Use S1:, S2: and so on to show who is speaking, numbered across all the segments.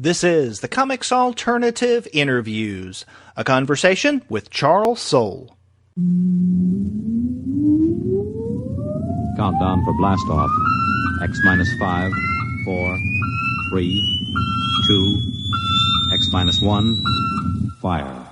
S1: This is the Comics Alternative Interviews, a conversation with Charles Soule.
S2: Countdown for blast off. X minus 5, 4, 3, 2, X minus 1, fire.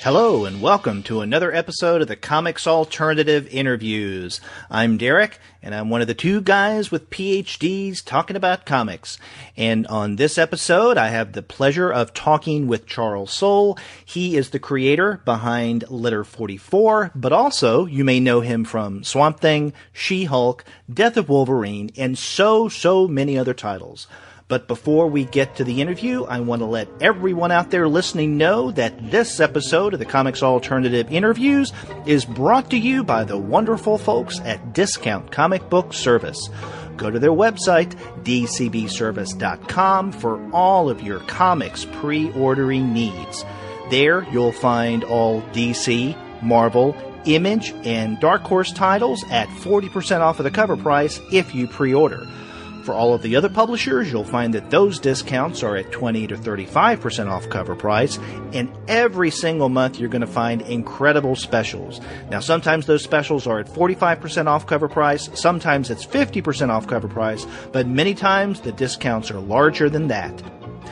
S1: Hello and welcome to another episode of the Comics Alternative Interviews. I'm Derek, and I'm one of the two guys with PhDs talking about comics. And on this episode, I have the pleasure of talking with Charles Soule. He is the creator behind Letter 44, but also you may know him from Swamp Thing, She-Hulk, Death of Wolverine, and so many other titles. But before we get to the interview, I want to let everyone out there listening know that this episode of the Comics Alternative Interviews is brought to you by the wonderful folks at Discount Comic Book Service. Go to their website, dcbservice.com, for all of your comics pre-ordering needs. There you'll find all DC, Marvel, Image, and Dark Horse titles at 40% off of the cover price if you pre-order. For all of the other publishers, you'll find that those discounts are at 20 to 35% off cover price, and every single month you're going to find incredible specials. Now, sometimes those specials are at 45% off cover price, sometimes it's 50% off cover price, but many times the discounts are larger than that.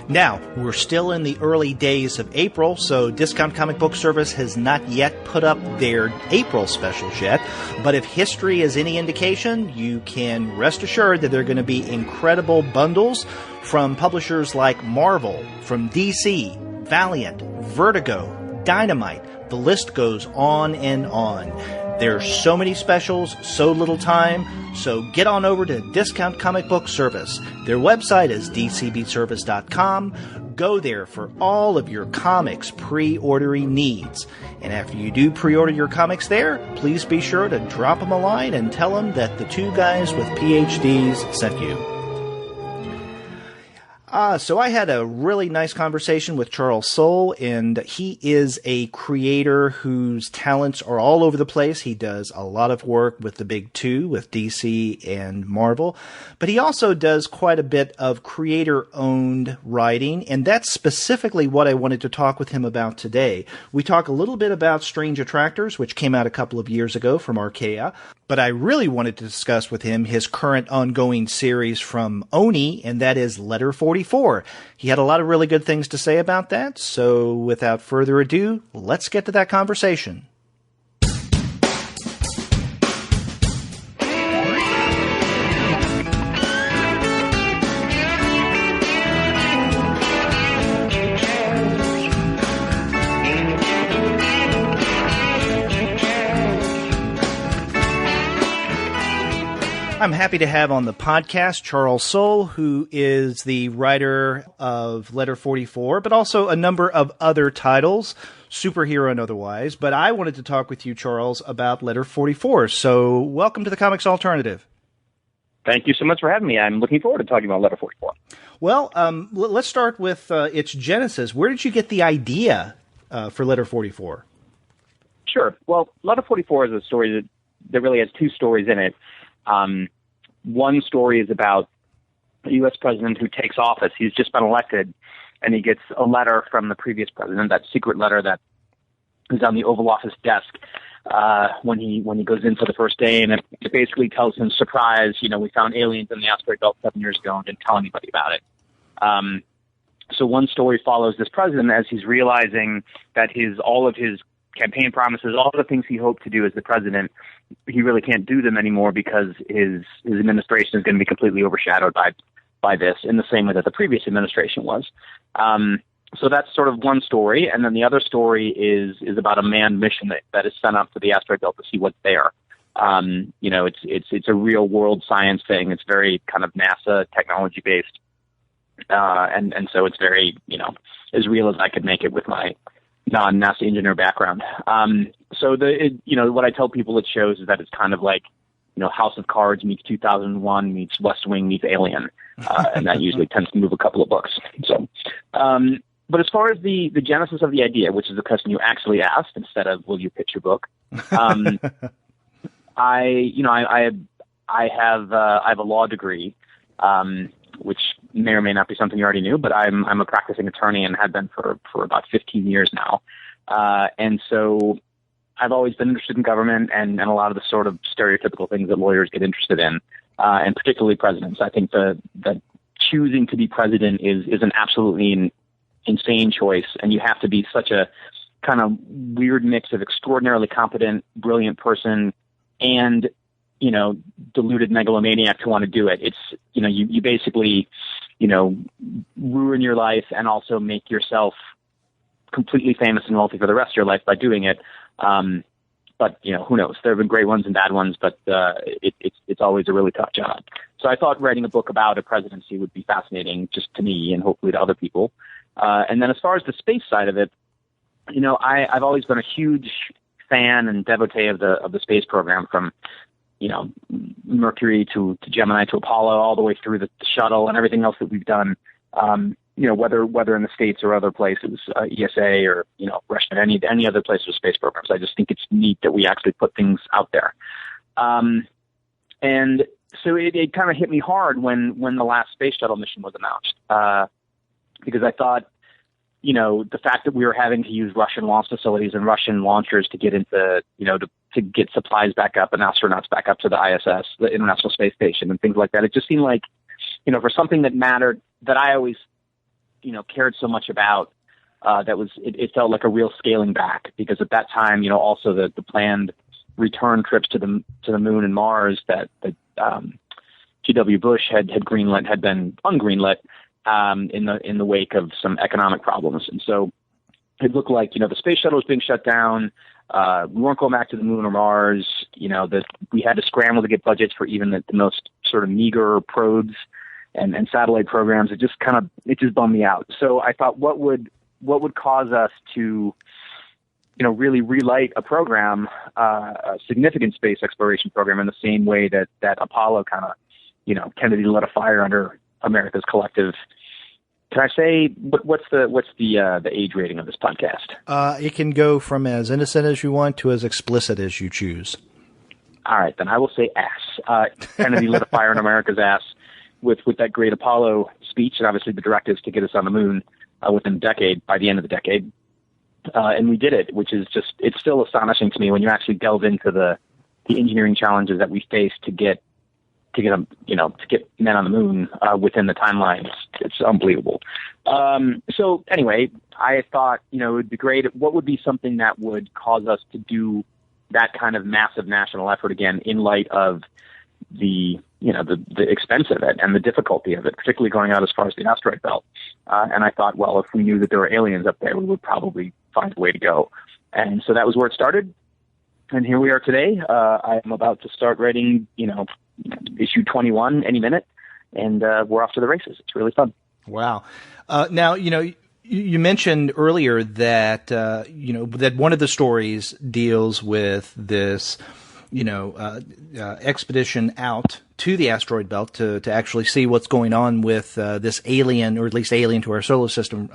S1: Now, we're still in the early days of April, so Discount Comic Book Service has not yet put up their April specials yet, but if history is any indication, you can rest assured that there are going to be incredible bundles from publishers like Marvel, from DC, Valiant, Vertigo, Dynamite. The list goes on and on. There's so many specials, so little time, so get on over to Discount Comic Book Service. Their website is dcbservice.com. Go there for all of your comics pre-ordering needs. And after you do pre-order your comics there, please be sure to drop them a line and tell them that the two guys with PhDs sent you. So I had a really nice conversation with Charles Soule, and he is a creator whose talents are all over the place. He does a lot of work with the big two, with DC and Marvel, but he also does quite a bit of creator-owned writing, and that's specifically what I wanted to talk with him about today. We talk a little bit about Strange Attractors, which came out a couple of years ago from Archaea, but I really wanted to discuss with him his current ongoing series from Oni, and that is Letter 44. He had a lot of really good things to say about that, so without further ado, let's get to that conversation. I'm happy to have on the podcast Charles Soule, who is the writer of Letter 44, but also a number of other titles, superhero and otherwise. But I wanted to talk with you, Charles, about Letter 44. So welcome to the Comics Alternative.
S3: Thank you so much for having me. I'm looking forward to talking about Letter 44.
S1: Well, let's start with its genesis. Where did you get the idea for Letter 44?
S3: Sure. Well, Letter 44 is a story that really has two stories in it. One story is about a U.S. president who takes office. He's just been elected, and he gets a letter from the previous president, that secret letter that is on the Oval Office desk when he goes in for the first day, and it basically tells him, surprise, we found aliens in the asteroid belt 7 years ago and didn't tell anybody about it. So one story follows this president as he's realizing that all of his campaign promises, all the things he hoped to do as the president, he really can't do them anymore because his administration is going to be completely overshadowed by this, in the same way that the previous administration was. So that's sort of one story, and then the other story is about a manned mission that is sent up to the asteroid belt to see what's there. It's a real world science thing. It's very kind of NASA technology based, and so it's very as real as I could make it with my non-NASA engineer background. So what I tell people it shows is that it's kind of like, House of Cards meets 2001 meets West Wing meets Alien, and that usually tends to move a couple of books. So, but as far as the genesis of the idea, which is the question you actually asked instead of will you pitch your book, I have a law degree, which may or may not be something you already knew, but I'm a practicing attorney and have been for about 15 years now, and so I've always been interested in government and a lot of the sort of stereotypical things that lawyers get interested in, and particularly presidents. I think that choosing to be president is an absolutely insane choice, and you have to be such a kind of weird mix of extraordinarily competent, brilliant person and, deluded megalomaniac to want to do it. It's, you basically, ruin your life and also make yourself completely famous and wealthy for the rest of your life by doing it. But who knows? There have been great ones and bad ones, but it's always a really tough job. So I thought writing a book about a presidency would be fascinating just to me and hopefully to other people. And then as far as the space side of it, I've always been a huge fan and devotee of the space program, from Mercury to Gemini to Apollo, all the way through the shuttle and everything else that we've done. Whether in the States or other places, ESA or, Russia, any other place with space programs. I just think it's neat that we actually put things out there. And so it kind of hit me hard when the last space shuttle mission was announced, because I thought, the fact that we were having to use Russian launch facilities and Russian launchers to get into, to get supplies back up and astronauts back up to the ISS, the International Space Station, and things like that. It just seemed like, for something that mattered, that I always cared so much about, it felt like a real scaling back, because at that time, also the planned return trips to the moon and Mars that G.W. Bush had been ungreenlit, in the wake of some economic problems. And so it looked like, the space shuttle was being shut down. We weren't going back to the moon or Mars, that we had to scramble to get budgets for even the most sort of meager probes and satellite programs. It just bummed me out. So I thought, what would cause us to, really relight a program, a significant space exploration program, in the same way that Apollo kind of, Kennedy lit a fire under America's collective. Can I say what's the age rating of this podcast?
S1: It can go from as innocent as you want to as explicit as you choose.
S3: All right, then I will say ass. Kennedy lit a fire in America's ass with that great Apollo speech, and obviously the directives to get us on the moon within a decade, by the end of the decade. And we did it, which is it's still astonishing to me when you actually delve into the engineering challenges that we faced to get men on the moon within the timeline. It's unbelievable. So anyway, I thought, it would be great. What would be something that would cause us to do that kind of massive national effort again, in light of the expense of it and the difficulty of it, particularly going out as far as the asteroid belt. And I thought, well, if we knew that there were aliens up there, we would probably find a way to go. And so that was where it started. And here we are today. I am about to start writing, issue 21 any minute, and we're off to the races. It's really fun.
S1: Wow. Now, you mentioned earlier that, that one of the stories deals with this, expedition out to the asteroid belt to actually see what's going on with this alien, or at least alien to our solar system,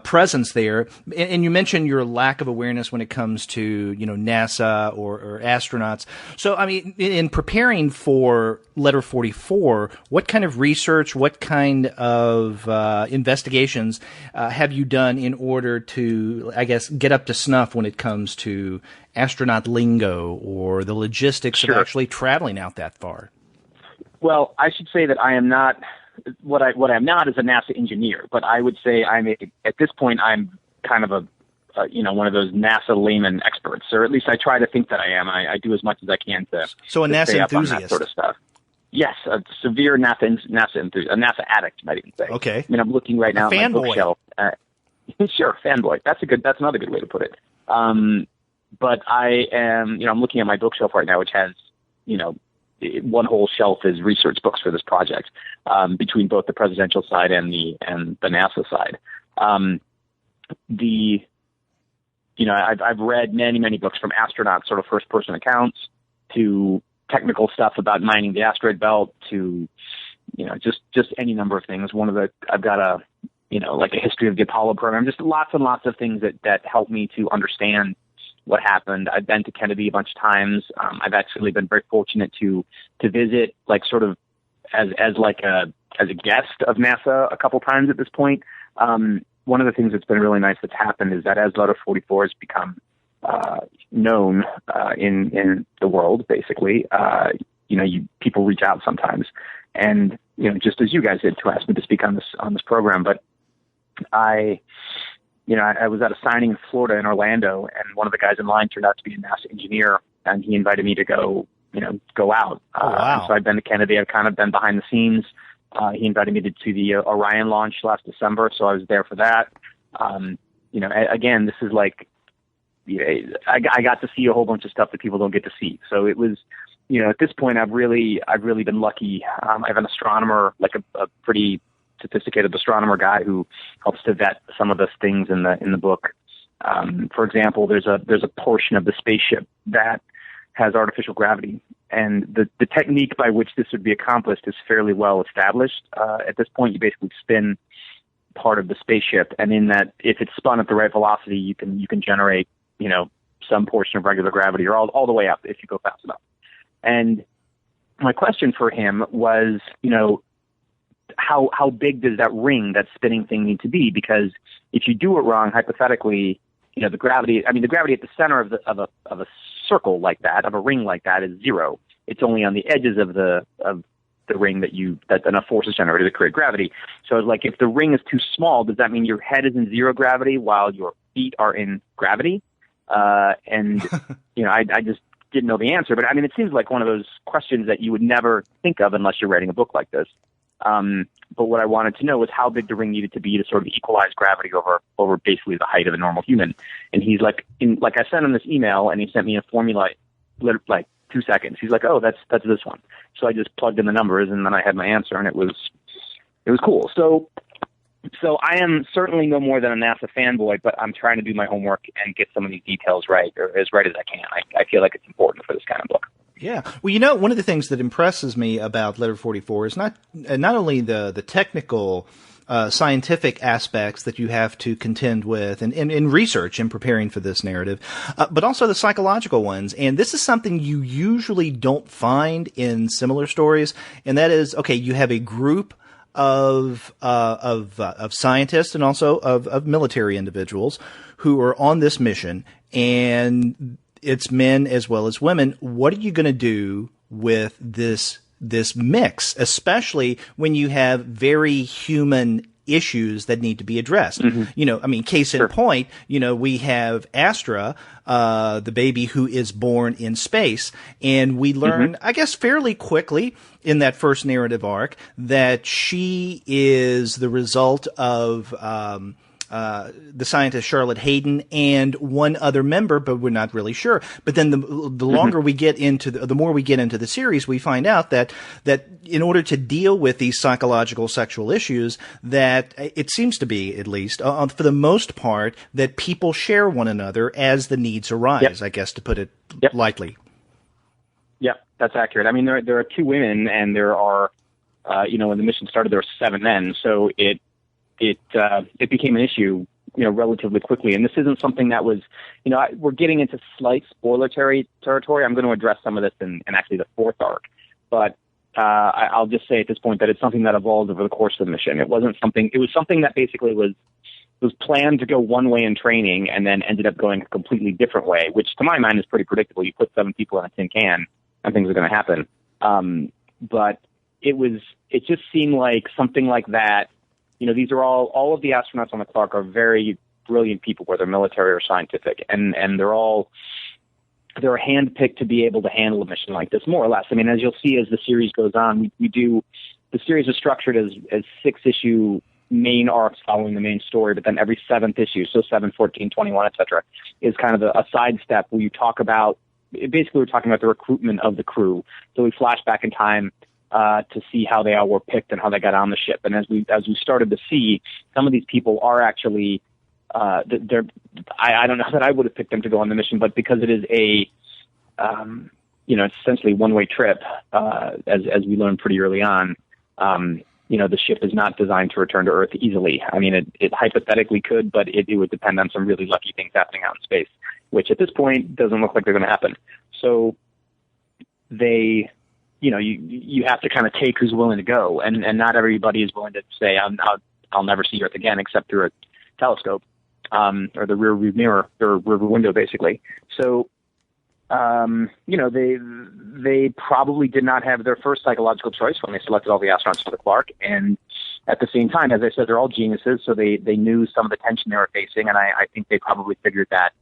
S1: presence there. And you mentioned your lack of awareness when it comes to, NASA or astronauts. So, I mean, in preparing for Letter 44, what kind of research, what kind of investigations have you done in order to, I guess, get up to snuff when it comes to astronaut lingo or the logistics of actually traveling out that far?
S3: Well, I should say that I am not what I'm not is a NASA engineer, but I would say at this point I'm kind of one of those NASA layman experts, or at least I try to think that I am. I do as much as I can to
S1: a NASA
S3: stay up
S1: enthusiast,
S3: on that sort of stuff. Yes, a severe NASA enthusiast, a NASA addict, might even say.
S1: Okay.
S3: I mean, I'm looking right now at my
S1: fanboy.
S3: bookshelf. Sure, fanboy. That's another good way to put it. But I am, I'm looking at my bookshelf right now, which has, one whole shelf is research books for this project, between both the presidential side and the NASA side. I've read many books from astronauts, sort of first-person accounts, to technical stuff about mining the asteroid belt, to just any number of things. I've got a history of the Apollo program, just lots and lots of things that help me to understand what happened. I've been to Kennedy a bunch of times. I've actually been very fortunate to visit, like, sort of as a guest of NASA a couple times at this point. One of the things that's been really nice that's happened is that as Letter 44 has become known in the world, basically, people reach out sometimes, and just as you guys did, to ask me to speak on this program. But I was at a signing in Florida, in Orlando, and one of the guys in line turned out to be a NASA engineer, and he invited me to go out.
S1: Wow.
S3: So I've been to Kennedy. I've kind of been behind the scenes. He invited me to the Orion launch last December, so I was there for that. Again, this is like, I got to see a whole bunch of stuff that people don't get to see. So it was, at this point, I've really been lucky. I have an astronomer, like a pretty sophisticated astronomer guy, who helps to vet some of the things in the book. For example, there's a portion of the spaceship that has artificial gravity, and the technique by which this would be accomplished is fairly well established. At this point, you basically spin part of the spaceship, and in that, if it's spun at the right velocity, you can generate some portion of regular gravity, or all the way up if you go fast enough. And my question for him was, how big does that ring, that spinning thing, need to be? Because if you do it wrong, hypothetically, the gravity at the center of a circle like that, of a ring like that, is zero. It's only on the edges of the ring that enough force is generated to create gravity. So it's like, if the ring is too small, does that mean your head is in zero gravity while your feet are in gravity? I just didn't know the answer. But I mean, it seems like one of those questions that you would never think of unless you're writing a book like this. But what I wanted to know was how big the ring needed to be to sort of equalize gravity over basically the height of a normal human. And he's like, I sent him this email, and he sent me a formula, like 2 seconds. He's like, oh, that's this one. So I just plugged in the numbers, and then I had my answer, and it was cool. So I am certainly no more than a NASA fanboy, but I'm trying to do my homework and get some of these details right, or as right as I can. I feel like it's important for this kind of book.
S1: Yeah. Well, one of the things that impresses me about Letter 44 is not only the technical scientific aspects that you have to contend with in research and preparing for this narrative, but also the psychological ones. And this is something you usually don't find in similar stories, and that is, okay, you have a group of scientists and also of military individuals who are on this mission, and it's men as well as women. What are you going to do with this mix, especially when you have very human issues that need to be addressed? Mm-hmm. Case in point, we have Astra, the baby who is born in space, and we learn, I guess, fairly quickly in that first narrative arc that she is the result of the scientist Charlotte Hayden and one other member, but we're not really sure. But then the longer we get into the more we get into the series, we find out that in order to deal with these psychological sexual issues, that it seems to be, at least for the most part, that people share one another as the needs arise. Yep. I guess, to put it lightly.
S3: Yeah, that's accurate. I mean, there are two women, and there are, when the mission started, there were 7 men. So it became an issue, relatively quickly. And this isn't something that was, we're getting into slight spoiler territory. I'm going to address some of this in actually the 4th arc. But I'll just say at this point that it's something that evolved over the course of the mission. It was something that basically was planned to go one way in training and then ended up going a completely different way, which to my mind is pretty predictable. You put 7 people in a tin can and things are going to happen. But it just seemed like something like that. These are all of the astronauts on the Clark are very brilliant people, whether military or scientific, and they're handpicked to be able to handle a mission like this, more or less. I mean, as you'll see as the series goes on, the series is structured as 6-issue main arcs following the main story, but then every 7th issue, so 7, 14, 21, etc., is kind of a sidestep where you talk about, basically we're talking about the recruitment of the crew. So we flash back in time to see how they all were picked and how they got on the ship. And as we started to see, some of these people are actually I don't know that I would have picked them to go on the mission, but because it is it's essentially one-way trip, as we learned pretty early on. The ship is not designed to return to Earth easily. I mean, it hypothetically could, but it would depend on some really lucky things happening out in space, which at this point doesn't look like they're going to happen. So they, you have to kind of take who's willing to go, and not everybody is willing to say, I'll never see Earth again except through a telescope, or the rear view mirror, or rear view window, basically. So, they probably did not have their first psychological choice when they selected all the astronauts for the Clark. And at the same time, as I said, they're all geniuses, so they knew some of the tension they were facing, and I think they probably figured that,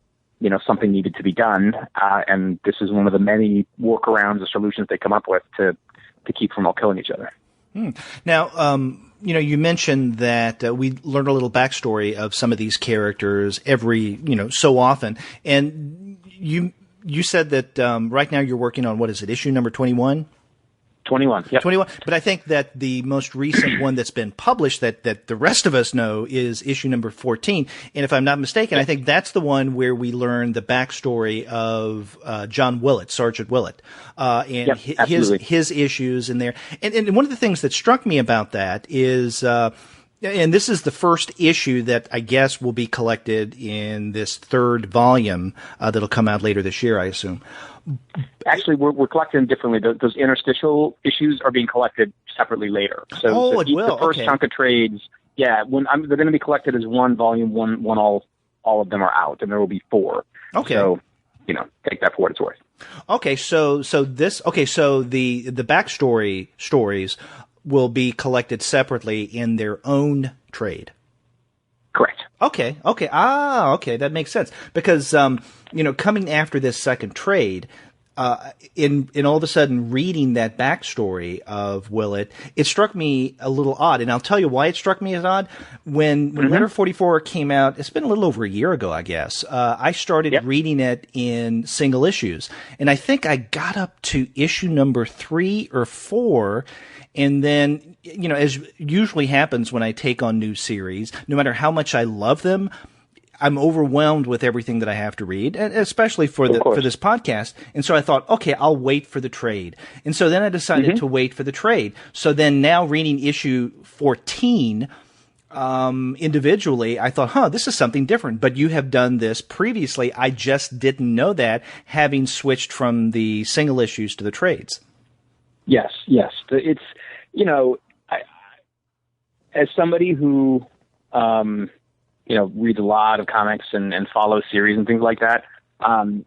S3: something needed to be done. And this is one of the many workarounds or solutions they come up with to keep from all killing each other.
S1: Now, you mentioned that we learned a little backstory of some of these characters every, so often. And you said that right now you're working on, what is it, issue number 21?
S3: 21, yep.
S1: 21. But I think that the most recent one that's been published that the rest of us know is issue number 14. And if I'm not mistaken, I think that's the one where we learn the backstory of John Willett, Sergeant Willett, and his issues in there. And one of the things that struck me about that is and this is the first issue that I guess will be collected in this third volume that'll come out later this year, I assume.
S3: Actually, we're collecting them differently. Those interstitial issues are being collected separately later. So the first chunk of trades, they're going to be collected as one volume, one all of them are out, and there will be 4.
S1: Okay.
S3: So, take that for what it's worth.
S1: Okay, so the backstory stories will be collected separately in their own trade.
S3: Correct.
S1: Okay. Okay, that makes sense. Because, coming after this second trade, in all of a sudden reading that backstory of Willett, it struck me a little odd. And I'll tell you why it struck me as odd. When Letter 44 came out, it's been a little over a year ago, I guess, I started reading it in single issues. And I think I got up to issue number 3 or 4. And then, as usually happens when I take on new series, no matter how much I love them, I'm overwhelmed with everything that I have to read, and especially for this podcast. And so I thought, okay, I'll wait for the trade. And so then I decided to wait for the trade. So then now reading issue 14 individually, I thought, this is something different. But you have done this previously. I just didn't know that, having switched from the single issues to the trades.
S3: Yes. It's, as somebody who, reads a lot of comics and follows series and things like that, I'm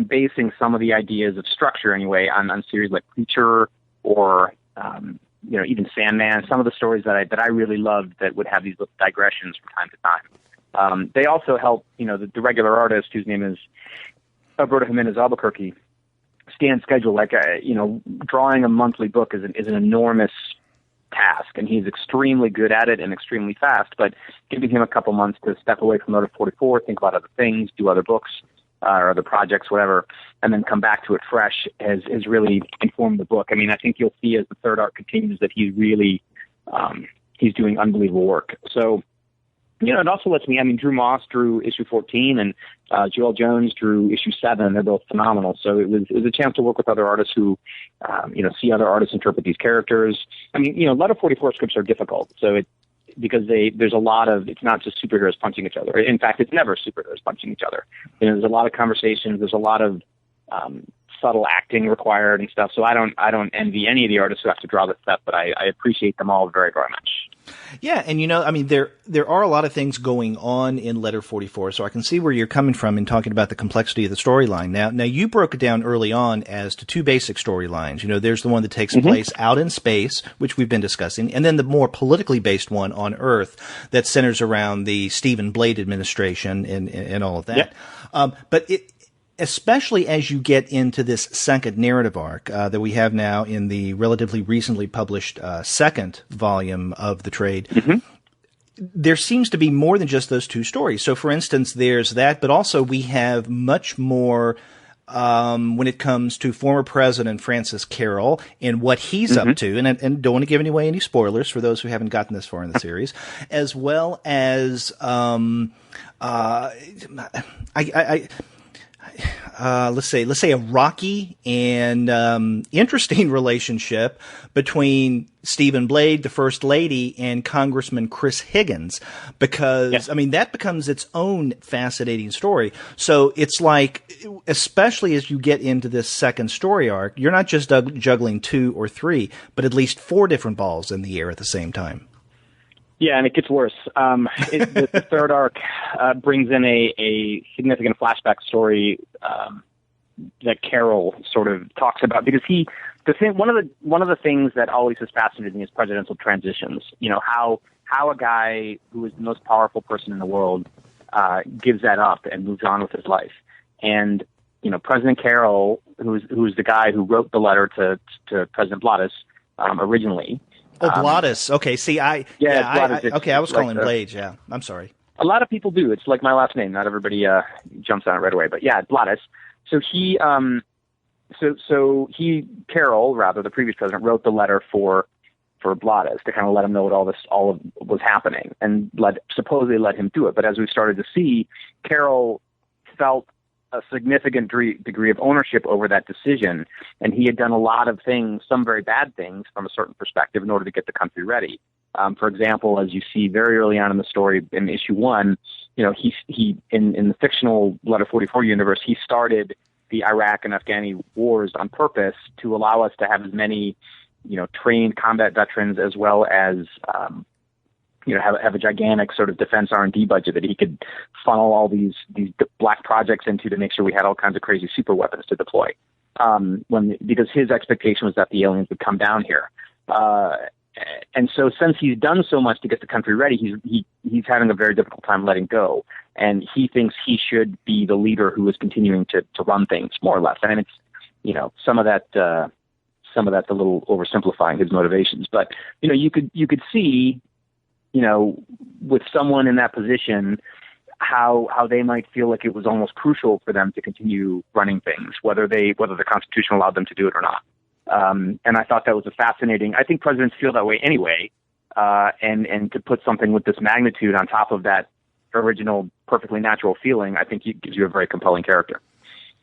S3: basing some of the ideas of structure anyway on series like Preacher or, even Sandman, some of the stories that I really loved that would have these little digressions from time to time. They also help, the regular artist whose name is Alberto Jimenez Albuquerque, Stan's schedule, drawing a monthly book is an enormous task, and he's extremely good at it and extremely fast, but giving him a couple months to step away from Letter 44, think about other things, do other books or other projects, whatever, and then come back to it fresh has really informed the book. I mean, I think you'll see as the third arc continues that he's really he's doing unbelievable work. So, it also lets me, Drew Moss drew issue 14 and Joel Jones drew issue 7. They're both phenomenal. So it was a chance to work with other artists who, see other artists interpret these characters. Letter 44 scripts are difficult. So because there's a lot of, it's not just superheroes punching each other. In fact, it's never superheroes punching each other. There's a lot of conversations. There's a lot of subtle acting required and stuff. So I don't envy any of the artists who have to draw this stuff, but I appreciate them all very, very much.
S1: Yeah, and there are a lot of things going on in Letter 44, so I can see where you're coming from in talking about the complexity of the storyline. Now you broke it down early on as to 2 basic storylines. There's the one that takes place out in space, which we've been discussing, and then the more politically based one on Earth that centers around the Stephen Blade administration and all of that. But especially as you get into this second narrative arc that we have now in the relatively recently published second volume of the trade, there seems to be more than just those 2 stories. So, for instance, there's that, but also we have much more when it comes to former President Francis Carroll and what he's up to, and don't want to give away any spoilers for those who haven't gotten this far in the series, as well as let's say a rocky and interesting relationship between Stephen Blade, the First Lady, and Congressman Chris Higgins, because I mean that becomes its own fascinating story. So it's like, especially as you get into this second story arc, you're not just juggling 2 or 3, but at least 4 different balls in the air at the same time.
S3: Yeah, and it gets worse. The third arc brings in a significant flashback story that Carroll sort of talks about, because one of the things that always has fascinated me is presidential transitions. You know, how a guy who is the most powerful person in the world gives that up and moves on with his life. And you know, President Carroll, who's the guy who wrote the letter to President Blattes originally.
S1: Oh, Blattes. Okay. See, I was calling him Blades. Yeah. I'm sorry.
S3: A lot of people do. It's like my last name. Not everybody jumps on it right away. But yeah, Blattes. So Carroll, rather, the previous president, wrote the letter for Blattes to kind of let him know what all was happening, and supposedly let him do it. But as we started to see, Carroll felt a significant degree of ownership over that decision, and he had done a lot of things, some very bad things from a certain perspective, in order to get the country ready. For example, as you see very early on in the story in issue 1, you know, he in the fictional Letter 44 universe, he started the Iraq and Afghani wars on purpose to allow us to have as many, you know, trained combat veterans, as well as you know, have a gigantic sort of defense R&D budget that he could funnel all these black projects into, to make sure we had all kinds of crazy super weapons to deploy. Because his expectation was that the aliens would come down here. And so since he's done so much to get the country ready, he's having a very difficult time letting go. And he thinks he should be the leader who is continuing to run things, more or less. I mean, it's, you know, some of that's a little oversimplifying his motivations, but, you know, you could see, you know, with someone in that position, how they might feel like it was almost crucial for them to continue running things, whether the Constitution allowed them to do it or not. And I thought that was I think presidents feel that way anyway. And to put something with this magnitude on top of that original perfectly natural feeling, I think it gives you a very compelling character.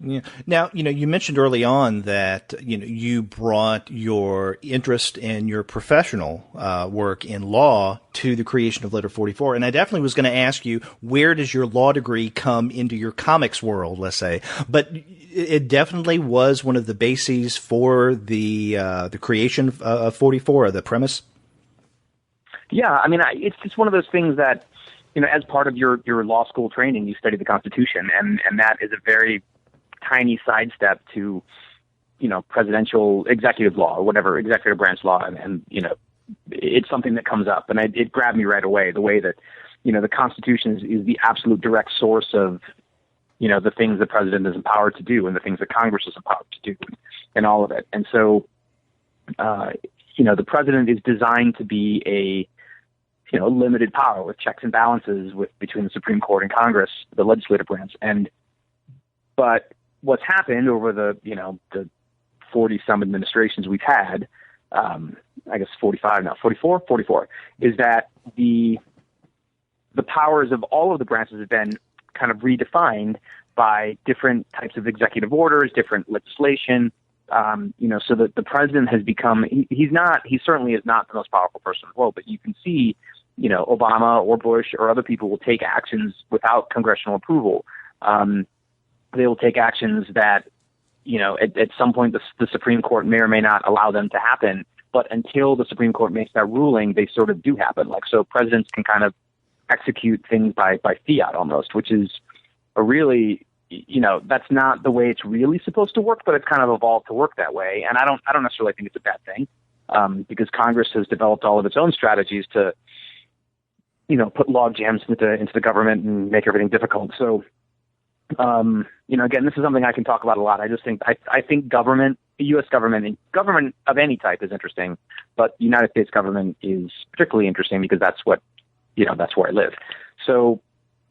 S1: Yeah. Now, you know, you mentioned early on that, you know, you brought your interest and your professional work in law to the creation of Letter 44. And I definitely was going to ask you, where does your law degree come into your comics world, let's say? But it definitely was one of the bases for the creation of 44, the premise.
S3: Yeah. I mean, it's just one of those things that, you know, as part of your law school training, you study the Constitution, and that is a very tiny sidestep to, you know, presidential executive law or whatever, executive branch law. And you know, it's something that comes up, and it grabbed me right away, the way that, you know, the Constitution is the absolute direct source of, you know, the things the president is empowered to do and the things that Congress is empowered to do and all of it. And so, you know, the president is designed to be a, you know, limited power with checks and balances between the Supreme Court and Congress, the legislative branch. But what's happened over the 40 some administrations we've had, I guess 45 now, 44, is that the powers of all of the branches have been kind of redefined by different types of executive orders, different legislation, you know, so that the president has become, he certainly is not the most powerful person in the world, but you can see, you know, Obama or Bush or other people will take actions without congressional approval. They will take actions that, you know, at some point the Supreme Court may or may not allow them to happen, but until the Supreme Court makes that ruling, they sort of do happen. Like, so presidents can kind of execute things by fiat almost, which is a really, you know, that's not the way it's really supposed to work, but it's kind of evolved to work that way. And I don't necessarily think it's a bad thing, because Congress has developed all of its own strategies to, you know, put log jams into the government and make everything difficult. So, you know, again, this is something I can talk about a lot. I just think, I think government, the U.S. government, and government of any type is interesting, but the United States government is particularly interesting because that's what, you know, that's where I live. So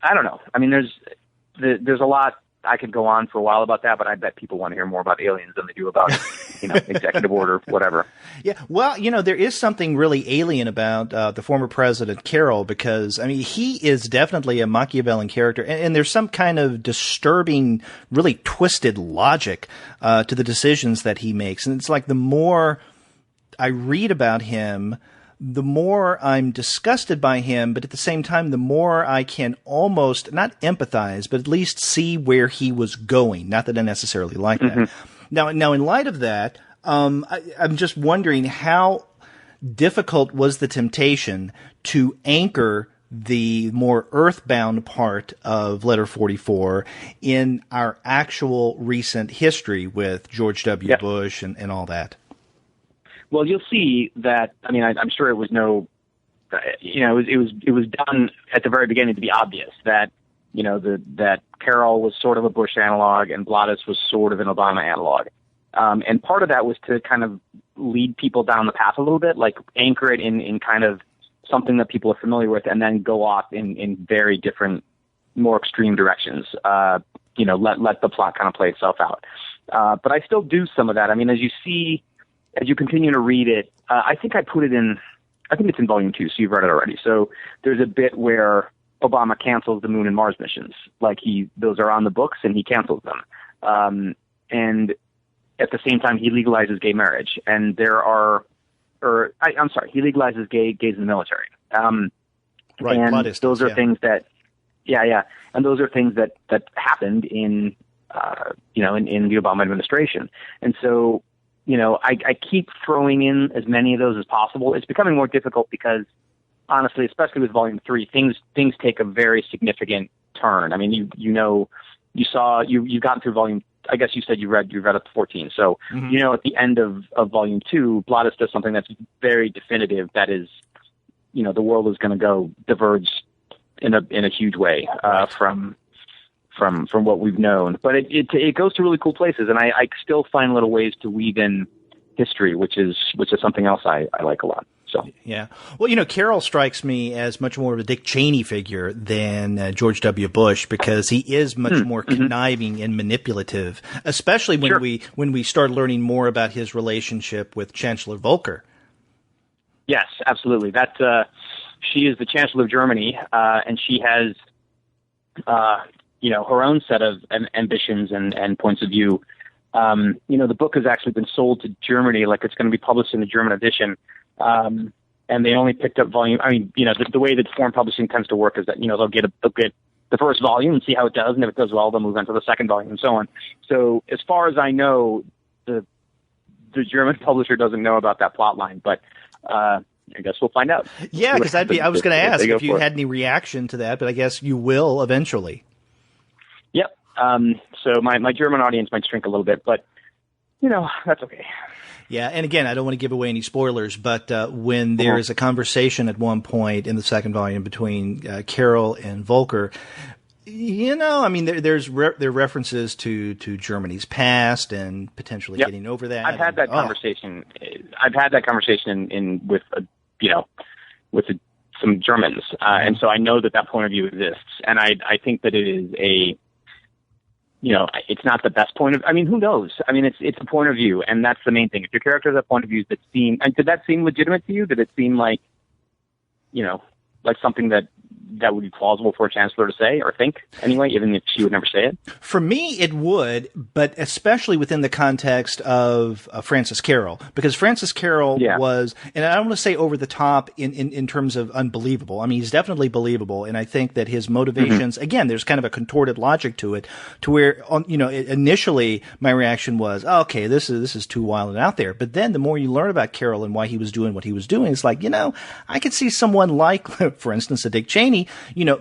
S3: I don't know. I mean, there's a lot I could go on for a while about that, but I bet people want to hear more about aliens than they do about, executive order, whatever.
S1: Yeah, well, there is something really alien about the former president Carroll, because, I mean, he is definitely a Machiavellian character, and there's some kind of disturbing, really twisted logic to the decisions that he makes. And it's like the more I read about him, the more I'm disgusted by him, but at the same time, the more I can almost not empathize, but at least see where he was going. Not that I necessarily like that. Now, in light of that, I'm just wondering how difficult was the temptation to anchor the more earthbound part of Letter 44 in our actual recent history with George W. Bush and all that.
S3: Well, you'll see that. I mean, I'm sure it was it was done at the very beginning to be obvious that that Carroll was sort of a Bush analog and Bladas was sort of an Obama analog, and part of that was to kind of lead people down the path a little bit, like anchor it in kind of something that people are familiar with, and then go off in very different, more extreme directions. Let the plot kind of play itself out. But I still do some of that. I mean, as you continue to read it, I think I put it in, I think it's in volume 2, so you've read it already. So there's a bit where Obama cancels the Moon and Mars missions. Like those are on the books and he cancels them. And at the same time, he legalizes gay marriage. And he legalizes gays in the military.
S1: Right.
S3: And those are things that, and those are things that happened in the Obama administration. And so, I keep throwing in as many of those as possible. It's becoming more difficult because, honestly, especially with Volume 3, things take a very significant turn. I mean, you've gotten through Volume. I guess you said you read up to 14. So at the end of Volume 2, Bladas does something that's very definitive. That is, the world is going to diverge in a huge way from what we've known, but it goes to really cool places, and I still find little ways to weave in history, which is something else I like a lot. So
S1: yeah, well, Carroll strikes me as much more of a Dick Cheney figure than George W. Bush, because he is much more conniving and manipulative, especially when we start learning more about his relationship with Chancellor Volcker.
S3: Yes, absolutely. She is the Chancellor of Germany, and she has her own set of ambitions and points of view. The book has actually been sold to Germany, like it's going to be published in the German edition. And they only picked up volume. I mean, the way that foreign publishing tends to work is that, they'll get the first volume and see how it does. And if it does well, they'll move on to the second volume and so on. So as far as I know, the German publisher doesn't know about that plot line, but, I guess we'll find out.
S1: Yeah, because I was going to ask if you had any reaction to that, but I guess you will eventually.
S3: Yep. So my German audience might shrink a little bit, but that's okay.
S1: Yeah, and again, I don't want to give away any spoilers, but when there is a conversation at one point in the second volume between Carroll and Volcker, I mean, there are references to Germany's past and potentially getting over that.
S3: I've had that conversation. I've had that conversation with some Germans, and so I know that point of view exists, and I think that it is it's not the best point of. I mean, who knows? I mean, it's a point of view, and that's the main thing. If your character has a point of view that did that seem legitimate to you? Did it seem like, like something that would be plausible for a chancellor to say or think anyway, even if she would never say it?
S1: For me, it would, but especially within the context of Francis Carroll, because Francis Carroll was, and I don't want to say over the top in terms of unbelievable. I mean, he's definitely believable, and I think that his motivations, again, there's kind of a contorted logic to it, to where, initially my reaction was, oh, okay, this is too wild and out there. But then the more you learn about Carroll and why he was doing what he was doing, it's like, I could see someone like, for instance, a Dick Cheney,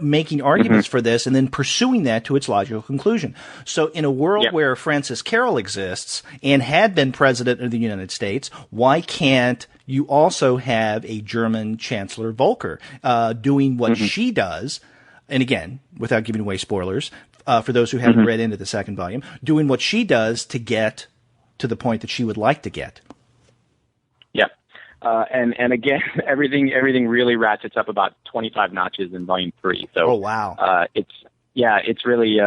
S1: making arguments for this and then pursuing that to its logical conclusion. So in a world where Francis Carroll exists and had been president of the United States, why can't you also have a German Chancellor Volcker doing what she does? And again, without giving away spoilers, for those who haven't read into the second volume, doing what she does to get to the point that she would like to get.
S3: Yeah. And again, everything really ratchets up about 25 notches in volume 3. So,
S1: oh wow,
S3: it's really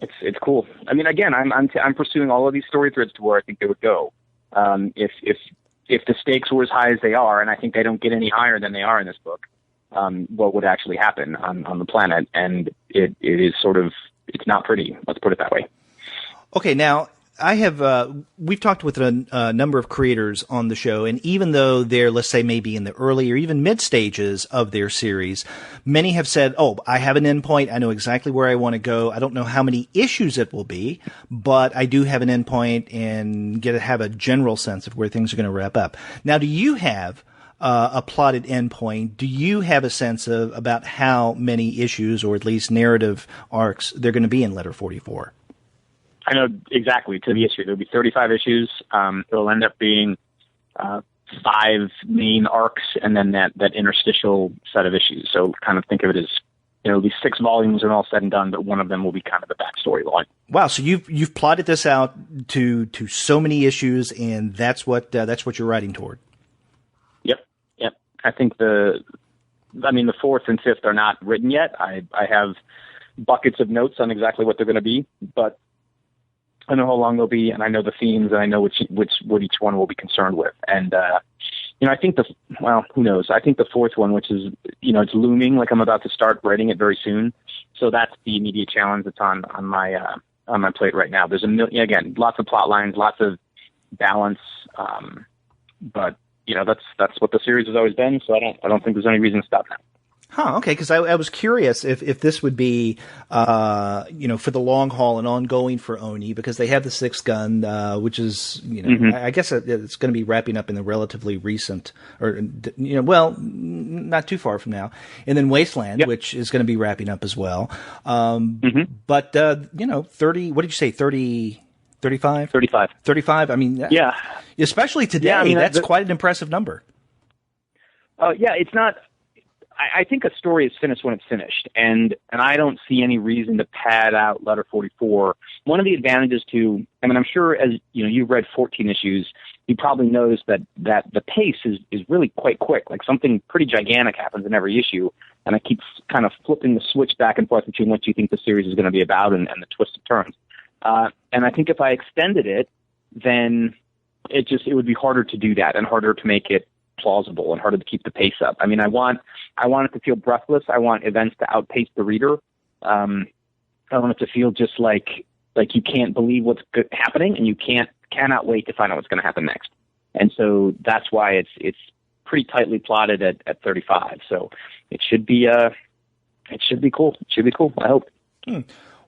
S3: It's cool. I mean, again, I'm pursuing all of these story threads to where I think they would go. If the stakes were as high as they are, and I think they don't get any higher than they are in this book, what would actually happen on the planet? And it is sort of, it's not pretty. Let's put it that way.
S1: Okay, now I have we've talked with a number of creators on the show, and even though they're, let's say, maybe in the early or even mid stages of their series, many have said, "Oh, I have an endpoint. I know exactly where I want to go. I don't know how many issues it will be, but I do have an endpoint and have a general sense of where things are going to wrap up." Now, do you have a plotted endpoint? Do you have a sense of about how many issues, or at least narrative arcs, they're going to be in Letter 44?
S3: I know exactly to the issue. There'll be 35 issues. It'll end up being 5 main arcs and then that interstitial set of issues. So kind of think of it as, it'll be 6 volumes and all said and done, but one of them will be kind of the backstory line.
S1: Wow! So you've plotted this out to so many issues, and that's what you're writing toward. Yep.
S3: I think the 4th and 5th are not written yet. I have buckets of notes on exactly what they're going to be, but I know how long they'll be, and I know the themes, and I know what each one will be concerned with. And I think who knows? I think the 4th one, which is, it's looming, like I'm about to start writing it very soon. So that's the immediate challenge that's on my plate right now. There's again, lots of plot lines, lots of balance, but that's what the series has always been. So I don't think there's any reason to stop now.
S1: Huh, okay, because I was curious if this would be, for the long haul and ongoing for Oni, because they have the 6th gun, which is, I guess it's going to be wrapping up in the relatively recent, not too far from now. And then Wasteland, which is going to be wrapping up as well. But, 30, what did you say, 30... 35?
S3: 35.
S1: 35. I mean,
S3: yeah.
S1: Especially today, that's quite an impressive number.
S3: It's not. I think a story is finished when it's finished, and I don't see any reason to pad out Letter 44. One of the advantages I'm sure as you've read 14 issues, you probably noticed that the pace is really quite quick. Like something pretty gigantic happens in every issue, and I keep kind of flipping the switch back and forth between what you think the series is going to be about and the twists and turns. And I think if I extended it, then it would be harder to do that and harder to make it plausible and harder to keep the pace up. I mean, I want it to feel breathless. I want events to outpace the reader. I want it to feel just like you can't believe what's happening and you cannot wait to find out what's going to happen next. And so that's why it's pretty tightly plotted at 35. So it should be cool. It should be cool. I hope.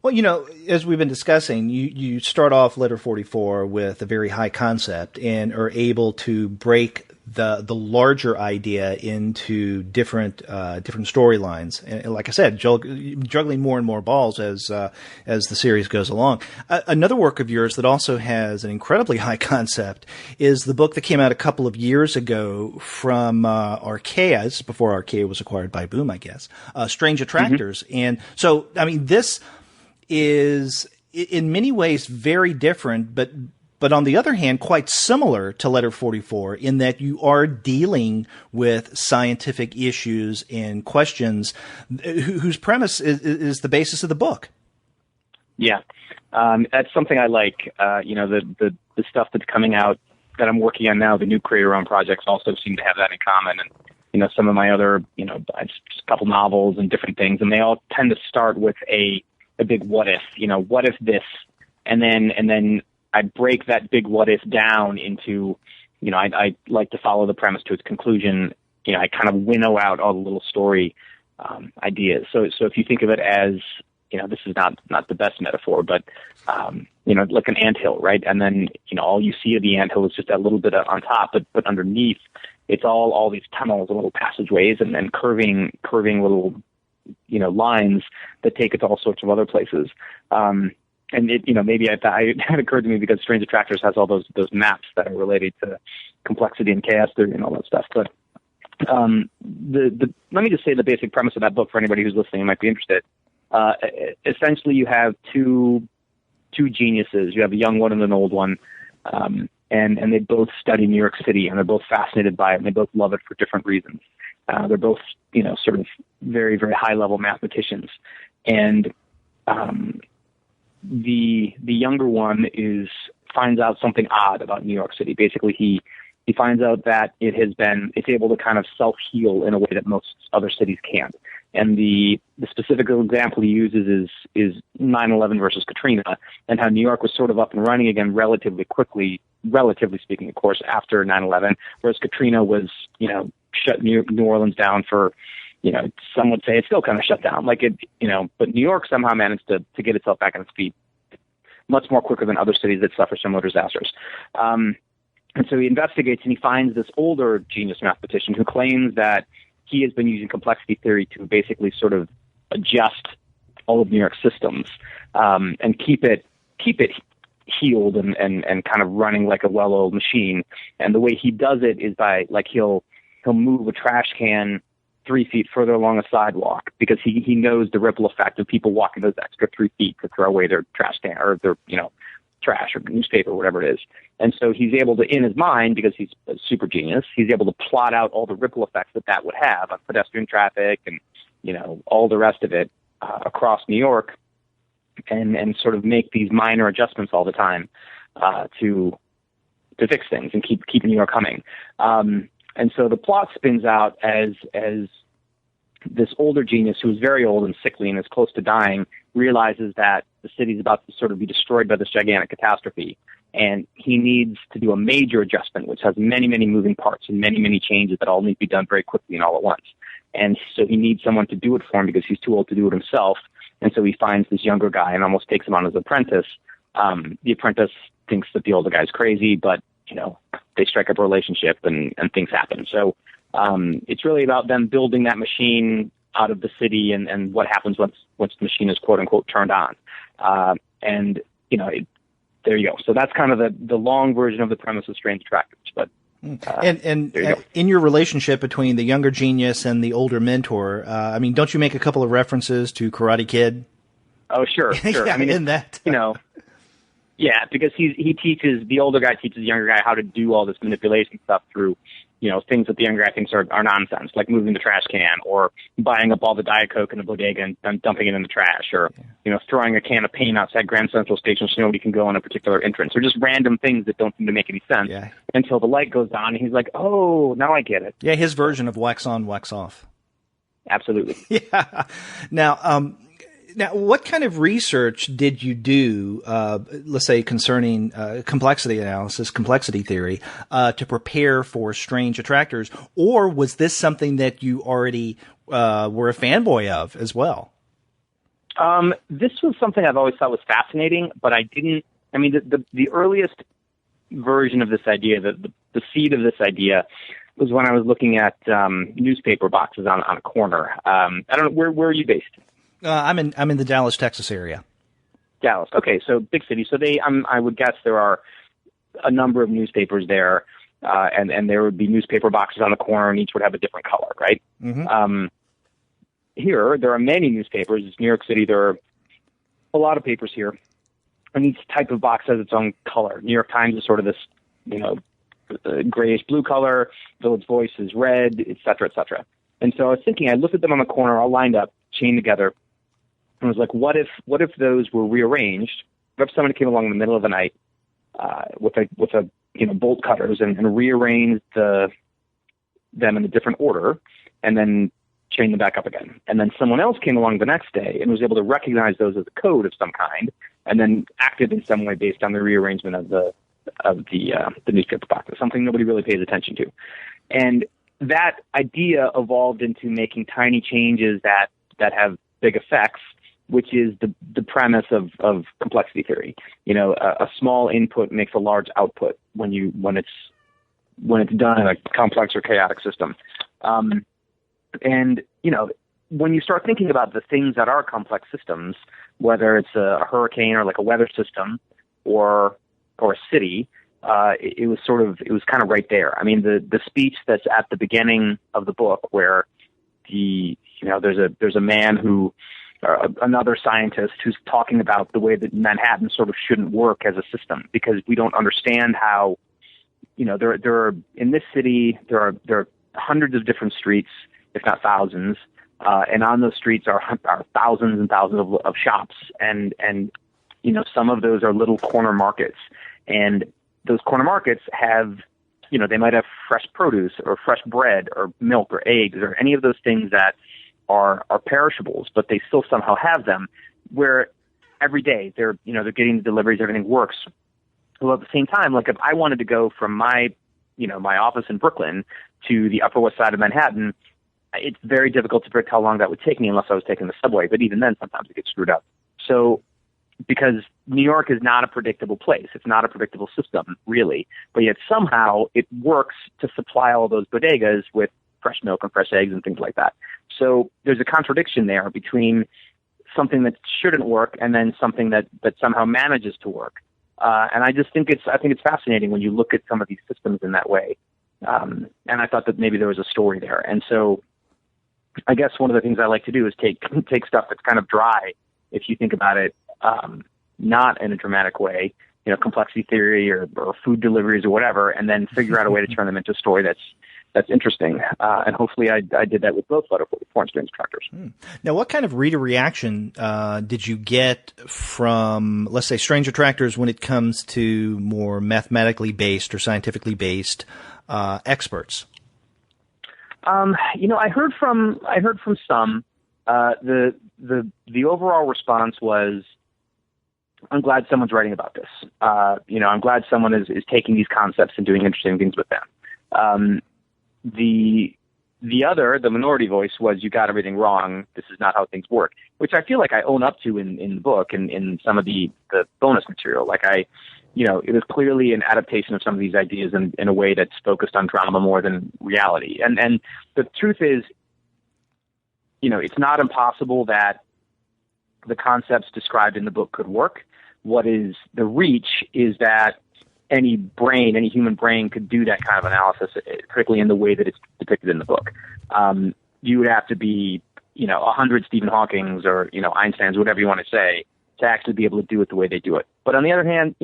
S1: Well, as we've been discussing, you start off Letter 44 with a very high concept and are able to break the larger idea into different storylines. And like I said, juggling more and more balls as the series goes along. Another work of yours that also has an incredibly high concept is the book that came out a couple of years ago from Archaea. This is before Archaea was acquired by Boom, I guess. Strange Attractors. And so, I mean, this is in many ways very different, but on the other hand, quite similar to Letter 44 in that you are dealing with scientific issues and questions whose premise is the basis of the book. Yeah.
S3: That's something I like. The stuff that's coming out that I'm working on now, the new creator-owned projects also seem to have that in common. And, some of my other, just a couple novels and different things, and they all tend to start with a big what if, what if this, and then I break that big what if down into, I like to follow the premise to its conclusion. I kind of winnow out all the little story ideas. So if you think of it as, this is not the best metaphor, but like an anthill, right? And then all you see of the anthill is just that little bit on top, but underneath it's all these tunnels and little passageways, and then curving little lines that take it to all sorts of other places. And it, maybe it had occurred to me because Strange Attractors has all those maps that are related to complexity and chaos theory and all that stuff. But let me just say the basic premise of that book for anybody who's listening and might be interested. Essentially, you have two geniuses. You have a young one and an old one, and they both study New York City, and they're both fascinated by it, and they both love it for different reasons. They're both, sort of very, very high-level mathematicians. And the younger one finds out something odd about New York City. Basically, he finds out that it's able to kind of self-heal in a way that most other cities can't. And the specific example he uses is 9/11 versus Katrina, and how New York was sort of up and running again relatively quickly, relatively speaking, of course, after 9/11, whereas Katrina was, shut New Orleans down for, some would say it's still kind of shut down, but New York somehow managed to get itself back on its feet much more quicker than other cities that suffer similar disasters. And so he investigates, and he finds this older genius mathematician who claims that he has been using complexity theory to basically sort of adjust all of New York's systems and keep it healed and kind of running like a well-oiled machine. And the way he does it is by, he'll move a trash can 3 feet further along a sidewalk because he knows the ripple effect of people walking those extra 3 feet to throw away their trash can or their, trash or newspaper or whatever it is. And so he's able to, in his mind, because he's a super genius, he's able to plot out all the ripple effects that would have on pedestrian traffic and, all the rest of it across New York and sort of make these minor adjustments all the time to fix things and keep New York humming. And so the plot spins out as this older genius who is very old and sickly and is close to dying realizes that the city is about to sort of be destroyed by this gigantic catastrophe. And he needs to do a major adjustment, which has many, many moving parts and many, many changes that all need to be done very quickly and all at once. And so he needs someone to do it for him because he's too old to do it himself. And so he finds this younger guy and almost takes him on as an apprentice. The apprentice thinks that the older guy's crazy, but, they strike up a relationship and things happen. So it's really about them building that machine out of the city and what happens once the machine is quote unquote turned on. There you go. So that's kind of the long version of the premise of Strange Attractors. But
S1: and in your relationship between the younger genius and the older mentor, don't you make a couple of references to Karate Kid?
S3: Oh, sure.
S1: Yeah, in that,
S3: yeah, because the older guy teaches the younger guy how to do all this manipulation stuff through, things that the younger guy thinks are nonsense, like moving the trash can or buying up all the Diet Coke in the bodega and dumping it in the trash or, throwing a can of paint outside Grand Central Station so nobody can go on a particular entrance or just random things that don't seem to make any sense until the light goes on and he's like, oh, now I get it.
S1: Yeah, his version of wax on, wax off.
S3: Absolutely.
S1: Yeah. Now, what kind of research did you do, let's say, concerning complexity analysis, complexity theory, to prepare for Strange Attractors? Or was this something that you already were a fanboy of as well?
S3: This was something I've always thought was fascinating, but I didn't. I mean, the earliest version of this idea, the seed of this idea, was when I was looking at newspaper boxes on a corner. I don't know, where are you based?
S1: I'm in the Dallas, Texas area.
S3: Dallas. Okay, so big city. So I would guess there are a number of newspapers there, and there would be newspaper boxes on the corner, and each would have a different color, right? Mm-hmm. Here, there are many newspapers. It's New York City. There are a lot of papers here, and each type of box has its own color. New York Times is sort of this, grayish blue color. Village Voice is red, et cetera, et cetera. And so I was thinking, I looked at them on the corner, all lined up, chained together. And I was like, what if those were rearranged? What if someone came along in the middle of the night with a bolt cutters and rearranged them in a different order, and then chained them back up again? And then someone else came along the next day and was able to recognize those as a code of some kind, and then acted in some way based on the rearrangement of the newspaper boxes, something nobody really pays attention to. And that idea evolved into making tiny changes that have big effects, which is the premise of complexity theory. A small input makes a large output when it's done in a complex or chaotic system. And when you start thinking about the things that are complex systems, whether it's a hurricane or like a weather system or a city, it was kind of right there. I mean, the speech that's at the beginning of the book where there's a man who, another scientist who's talking about the way that Manhattan sort of shouldn't work as a system because we don't understand how, there are in this city, there are hundreds of different streets, if not thousands, and on those streets are thousands and thousands of shops, and some of those are little corner markets, and those corner markets have, they might have fresh produce or fresh bread or milk or eggs or any of those things that are perishables, but they still somehow have them, where every day they're getting the deliveries, everything works. Well, at the same time, like if I wanted to go from my office in Brooklyn to the Upper West Side of Manhattan, it's very difficult to predict how long that would take me unless I was taking the subway. But even then, sometimes it gets screwed up. So, because New York is not a predictable place, it's not a predictable system, really. But yet somehow it works to supply all those bodegas with fresh milk and fresh eggs and things like that. So there's a contradiction there between something that shouldn't work and then something that somehow manages to work. And I think it's fascinating when you look at some of these systems in that way. And I thought that maybe there was a story there. And so I guess one of the things I like to do is take stuff that's kind of dry, if you think about it, not in a dramatic way, complexity theory or food deliveries or whatever, and then figure out a way to turn them into a story that's interesting. And hopefully I did that with both Letter 44 and Strange Attractors.
S1: Now, what kind of reader reaction did you get from, let's say, Strange Attractors when it comes to more mathematically based or scientifically based experts?
S3: I heard from some. The overall response was, I'm glad someone's writing about this. I'm glad someone is taking these concepts and doing interesting things with them. The minority voice was, you got everything wrong. This is not how things work, which I feel like I own up to in the book and in some of the bonus material. Like it was clearly an adaptation of some of these ideas in a way that's focused on drama more than reality. And the truth is, it's not impossible that the concepts described in the book could work. What is the reach is that any human brain could do that kind of analysis, particularly in the way that it's depicted in the book. You would have to be, 100 Stephen Hawkings or, Einsteins, whatever you want to say, to actually be able to do it the way they do it. But on the other hand,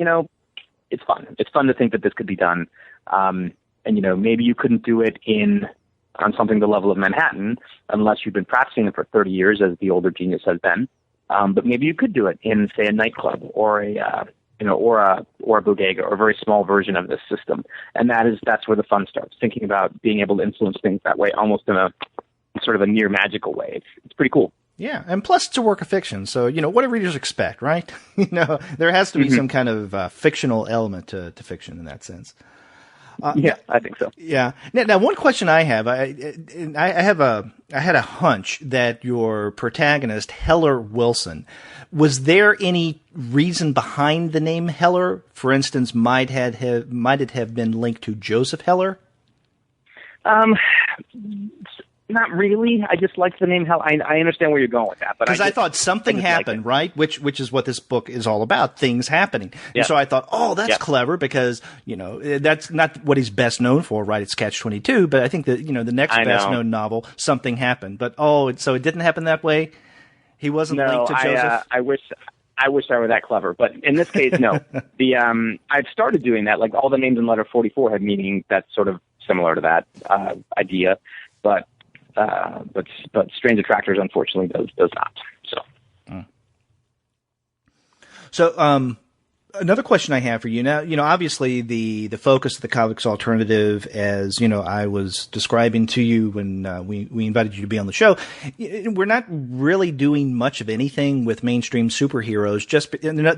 S3: it's fun. It's fun to think that this could be done. And, maybe you couldn't do it on something the level of Manhattan unless you've been practicing it for 30 years, as the older genius has been. But maybe you could do it in, say, a nightclub or a bodega, or a very small version of this system. And that's where the fun starts, thinking about being able to influence things that way, almost in a sort of a near magical way. It's pretty cool. Yeah, and plus it's a work of fiction, so, what do readers expect, right? There has to be some kind of fictional element to fiction in that sense. Yeah, I think so.
S1: Yeah. Now, one question I have, I had a hunch that your protagonist, Heller Wilson, was there any reason behind the name Heller? For instance, might it have been linked to Joseph Heller? Not really. I just like the name Heller. I understand where you're going with that, but because I thought something happened, right? Which is what this book is all about: things happening. Yeah. And so I thought, that's clever because that's not what he's best known for, right? It's Catch-22, but I think that the next best known novel, Something Happened. But so it didn't happen that way. He wasn't linked to Joseph.
S3: I wish I were that clever, but in this case, no. I've started doing that. Like all the names in Letter 44 have meaning that's sort of similar to that idea, but Strange Attractors, unfortunately, does not.
S1: So, another question I have for you now, obviously the focus of the Comics Alternative, as I was describing to you when we invited you to be on the show, we're not really doing much of anything with mainstream superheroes.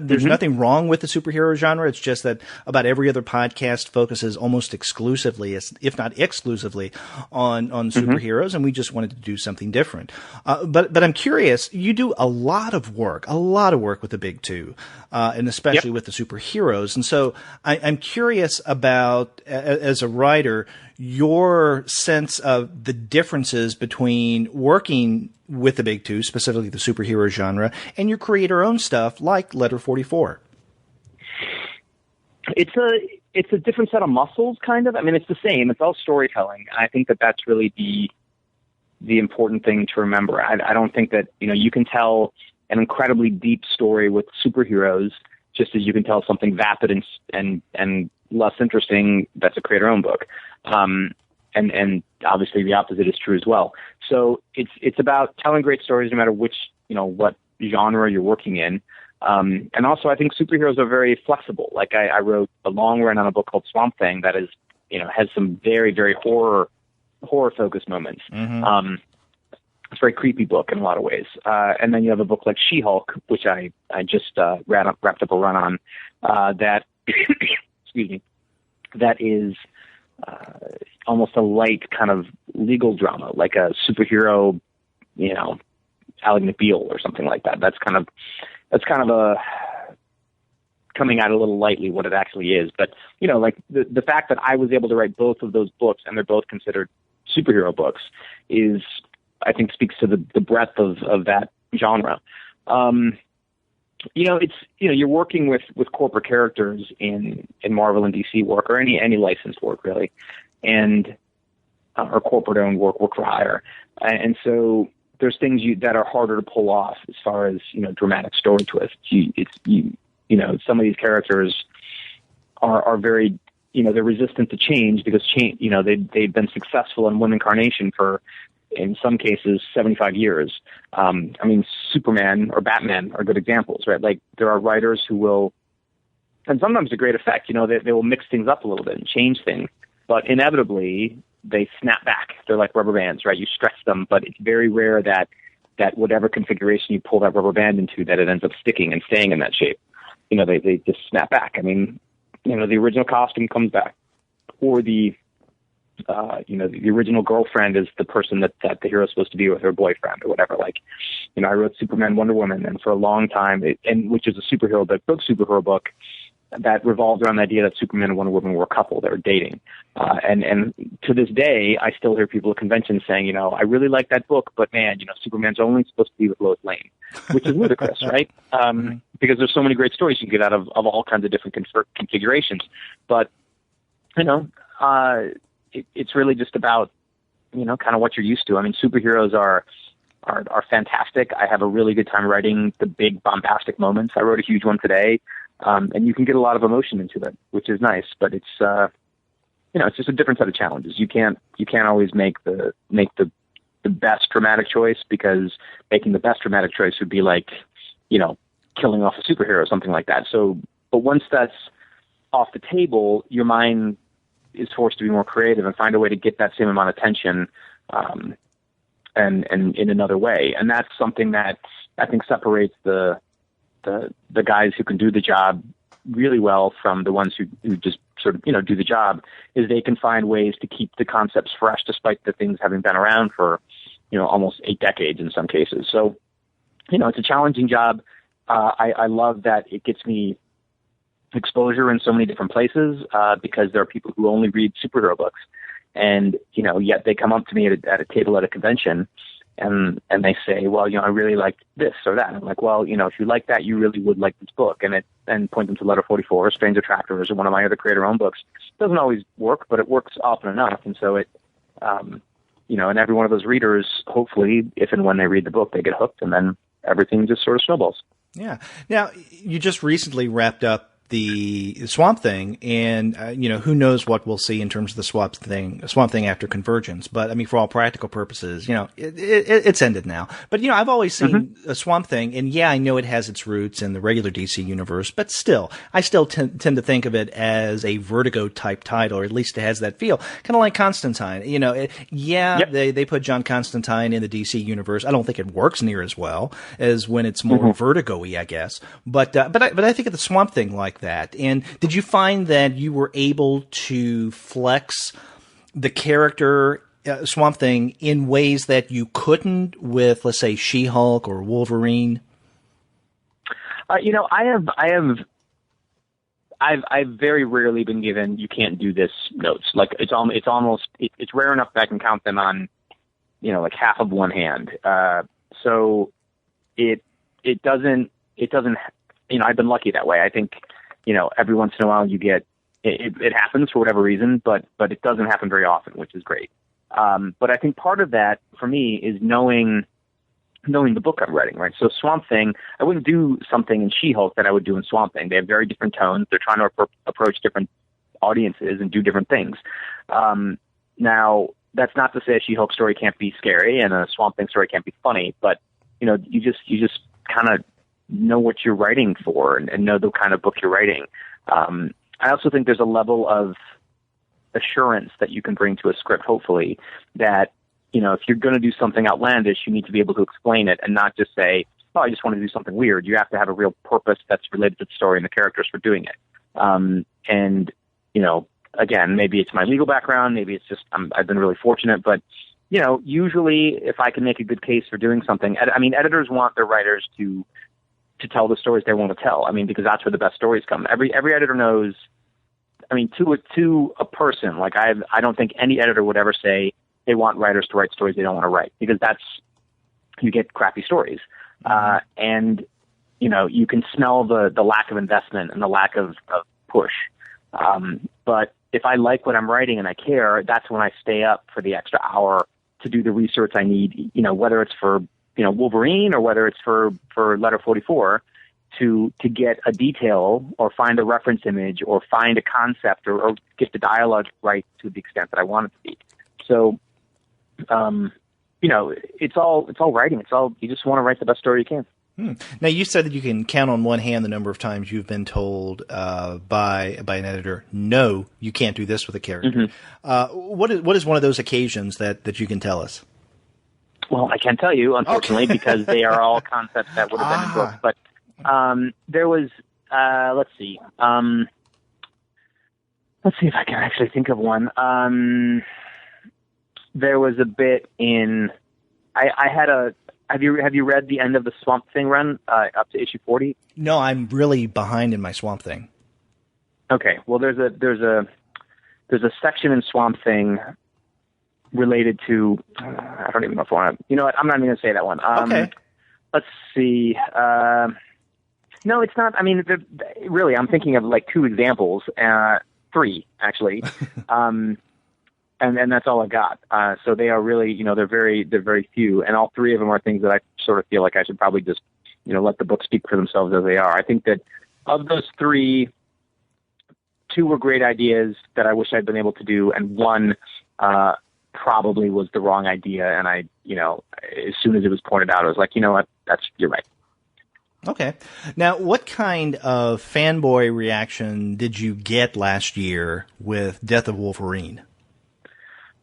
S1: There's nothing wrong with the superhero genre. It's just that about every other podcast focuses almost exclusively, if not exclusively, on superheroes, and we just wanted to do something different. But I'm curious, you do a lot of work with the big two, and especially with the superheroes. And so I'm curious about, as a writer, your sense of the differences between working with the big two, specifically the superhero genre, and your creator-owned stuff like Letter 44.
S3: It's a different set of muscles, kind of. I mean, it's the same. It's all storytelling. I think that that's really the important thing to remember. I don't think that, you can tell an incredibly deep story with superheroes just as you can tell something vapid and less interesting that's a creator-owned book. And obviously the opposite is true as well. So it's about telling great stories no matter which, what genre you're working in. And also, I think superheroes are very flexible. Like I wrote a long run on a book called Swamp Thing that is, has some very, very horror focused moments.
S1: Mm-hmm.
S3: It's a very creepy book in a lot of ways. And then you have a book like She-Hulk, which I just wrapped up a run on, that, excuse me, that is almost a light kind of legal drama, like a superhero, Ally McBeal or something like that. That's kind of a coming out a little lightly what it actually is. But, like the fact that I was able to write both of those books and they're both considered superhero books is, I think, speaks to the breadth of that genre. It's, you're working with corporate characters in Marvel and DC work, or any licensed work really, and, or corporate owned work for hire. And so there's things that are harder to pull off as far as, dramatic story twists. Some of these characters are very, they're resistant to change because change, they've been successful in one incarnation for, in some cases, 75 years. Superman or Batman are good examples, right? Like there are writers who will, and sometimes to great effect, they will mix things up a little bit and change things, but inevitably they snap back. They're like rubber bands, right? You stretch them, but it's very rare that whatever configuration you pull that rubber band into, that it ends up sticking and staying in that shape. They just snap back. The original costume comes back, or the original girlfriend is the person that the hero's supposed to be with, her boyfriend or whatever. Like, I wrote Superman, Wonder Woman, and for a long time, which is a superhero book that revolved around the idea that Superman and Wonder Woman were a couple that were dating. And to this day, I still hear people at conventions saying, I really like that book, but man, Superman's only supposed to be with Lois Lane, which is ludicrous, right? Because there's so many great stories you can get out of all kinds of different configurations. But, it's really just about, kind of what you're used to. Superheroes are fantastic. I have a really good time writing the big bombastic moments. I wrote a huge one today. And you can get a lot of emotion into it, which is nice, but it's, it's just a different set of challenges. You can't always make the best dramatic choice, because making the best dramatic choice would be like, killing off a superhero or something like that. So, but once that's off the table, your mind is forced to be more creative and find a way to get that same amount of tension, and in another way. And that's something that I think separates the guys who can do the job really well from the ones who just sort of, do the job, is they can find ways to keep the concepts fresh despite the things having been around for, almost 8 decades in some cases. So, it's a challenging job. I love that it gets me exposure in so many different places, because there are people who only read superhero books, and, yet they come up to me at a table at a convention, and they say, well, I really like this or that. I'm like, well, if you like that, you really would like this book. And point them to Letter 44 or Strange Attractors or one of my other creator-owned books. It doesn't always work, but it works often enough. And so it, and every one of those readers, hopefully, if and when they read the book, they get hooked, and then everything just sort of snowballs.
S1: Yeah. Now, you just recently wrapped up the Swamp Thing, and who knows what we'll see in terms of the Swamp Thing after Convergence. But for all practical purposes, it's ended now. But I've always seen a Swamp Thing, and I know it has its roots in the regular DC universe, but still, I still tend to think of it as a Vertigo type title, or at least it has that feel, kind of like Constantine. They put John Constantine in the DC universe. I don't think it works near as well as when it's more Vertigo-y, I guess. But I think of the Swamp Thing like that. And did you find that you were able to flex the character Swamp Thing in ways that you couldn't with, let's say, She-Hulk or Wolverine? I've very rarely been given "you can't do this" notes. Like it's rare enough that I can count them on, like half of one hand. So it doesn't. I've been lucky that way. I think. Every once in a while you get, it happens for whatever reason, but it doesn't happen very often, which is great. But I think part of that for me is knowing the book I'm writing, right? So Swamp Thing, I wouldn't do something in She-Hulk that I would do in Swamp Thing. They have very different tones. They're trying to approach different audiences and do different things. Now, that's not to say a She-Hulk story can't be scary and a Swamp Thing story can't be funny, but, you just kind of
S3: know what you're writing for and know the kind of book you're writing. I also think there's a level of assurance that you can bring to a script, hopefully, that, if you're going to do something outlandish, you need to be able to explain it and not just say, oh, I just want to do something weird. You have to have a real purpose that's related to the story and the characters for doing it. And, again, maybe it's my legal background, maybe it's just I've been really fortunate, but, usually if I can make a good case for doing something, editors want their writers to tell the stories they want to tell. Because that's where the best stories come. Every editor knows. To a person, like I don't think any editor would ever say they want writers to write stories they don't want to write, because you get crappy stories. And, you can smell the lack of investment and the lack of push. But if I like what I'm writing and I care, that's when I stay up for the extra hour to do the research I need, whether it's for, Wolverine or whether it's for Letter 44, to get a detail or find a reference image or find a concept or get the dialogue right to the extent that I want it to be. So, it's all writing. You just want to write the best story you can.
S1: Now, you said that you can count on one hand the number of times you've been told by an editor, no, you can't do this with a character. What is one of those occasions that you can tell us?
S3: Well, I can't tell you, unfortunately, because they are all concepts that would have been in books. But there was, let's see if I can actually think of one. There was a bit in, I had have you read the end of the Swamp Thing run up to issue 40? No,
S1: I'm really behind in my Swamp Thing.
S3: Okay, well there's a section in Swamp Thing related to, I don't even know if I want to, you know what, I'm not even going to say that one.
S1: Okay.
S3: Let's see. No, it's not. Really, I'm thinking of like two examples, 3 actually, and that's all I got. So they are really, they're very few, and all 3 of them are things that I sort of feel like I should probably just, let the book speak for themselves as they are. I think that of those 3, 2 were great ideas that I wish I'd been able to do, and 1 probably was the wrong idea. And I, as soon as it was pointed out, I was like, you know what, you're right.
S1: Okay. Now, what kind of fanboy reaction did you get last year with Death of Wolverine?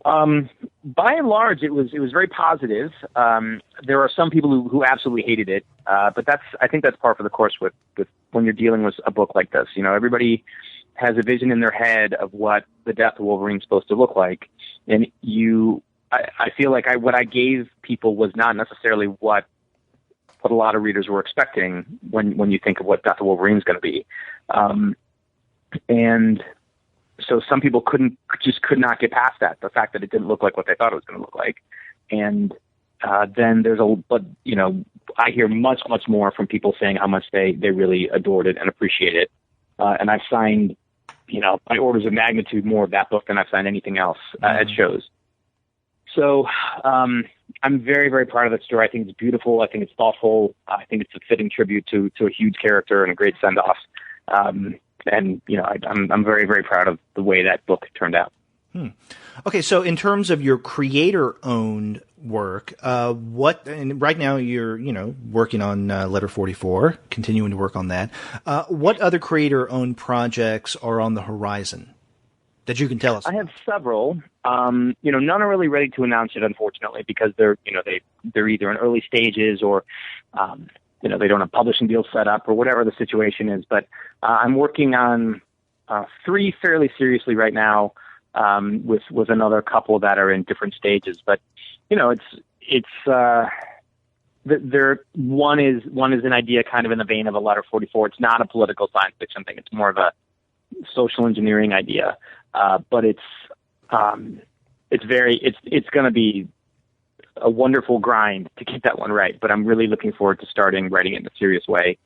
S3: By and large, it was very positive. There are some people who absolutely hated it, but I think that's par for the course with when you're dealing with a book like this. Everybody has a vision in their head of what the Death of Wolverine is supposed to look like, and I feel like what I gave people was not necessarily what a lot of readers were expecting when you think of what Death of Wolverine is going to be. And so some people could not get past that, the fact that it didn't look like what they thought it was going to look like. And then I hear much, much more from people saying how much they really adored it and appreciate it. And I've signed, by orders of magnitude more of that book than I've signed anything else at shows. So I'm very, very proud of that story. I think it's beautiful. I think it's thoughtful. I think it's a fitting tribute to a huge character and a great send-off. And I'm very, very proud of the way that book turned out.
S1: Okay, so in terms of your creator-owned work, and right now you're, working on Letter 44, continuing to work on that. What other creator-owned projects are on the horizon that you can tell us?
S3: I have several. None are really ready to announce it, unfortunately, because they're either in early stages or, they don't have publishing deals set up or whatever the situation is. But I'm working on 3 fairly seriously right now, with another couple that are in different stages. But one is an idea kind of in the vein of a Letter 44. It's not a political science fiction thing. It's more of a social engineering idea. But it's going to be a wonderful grind to get that one right. But I'm really looking forward to starting writing it in a serious way.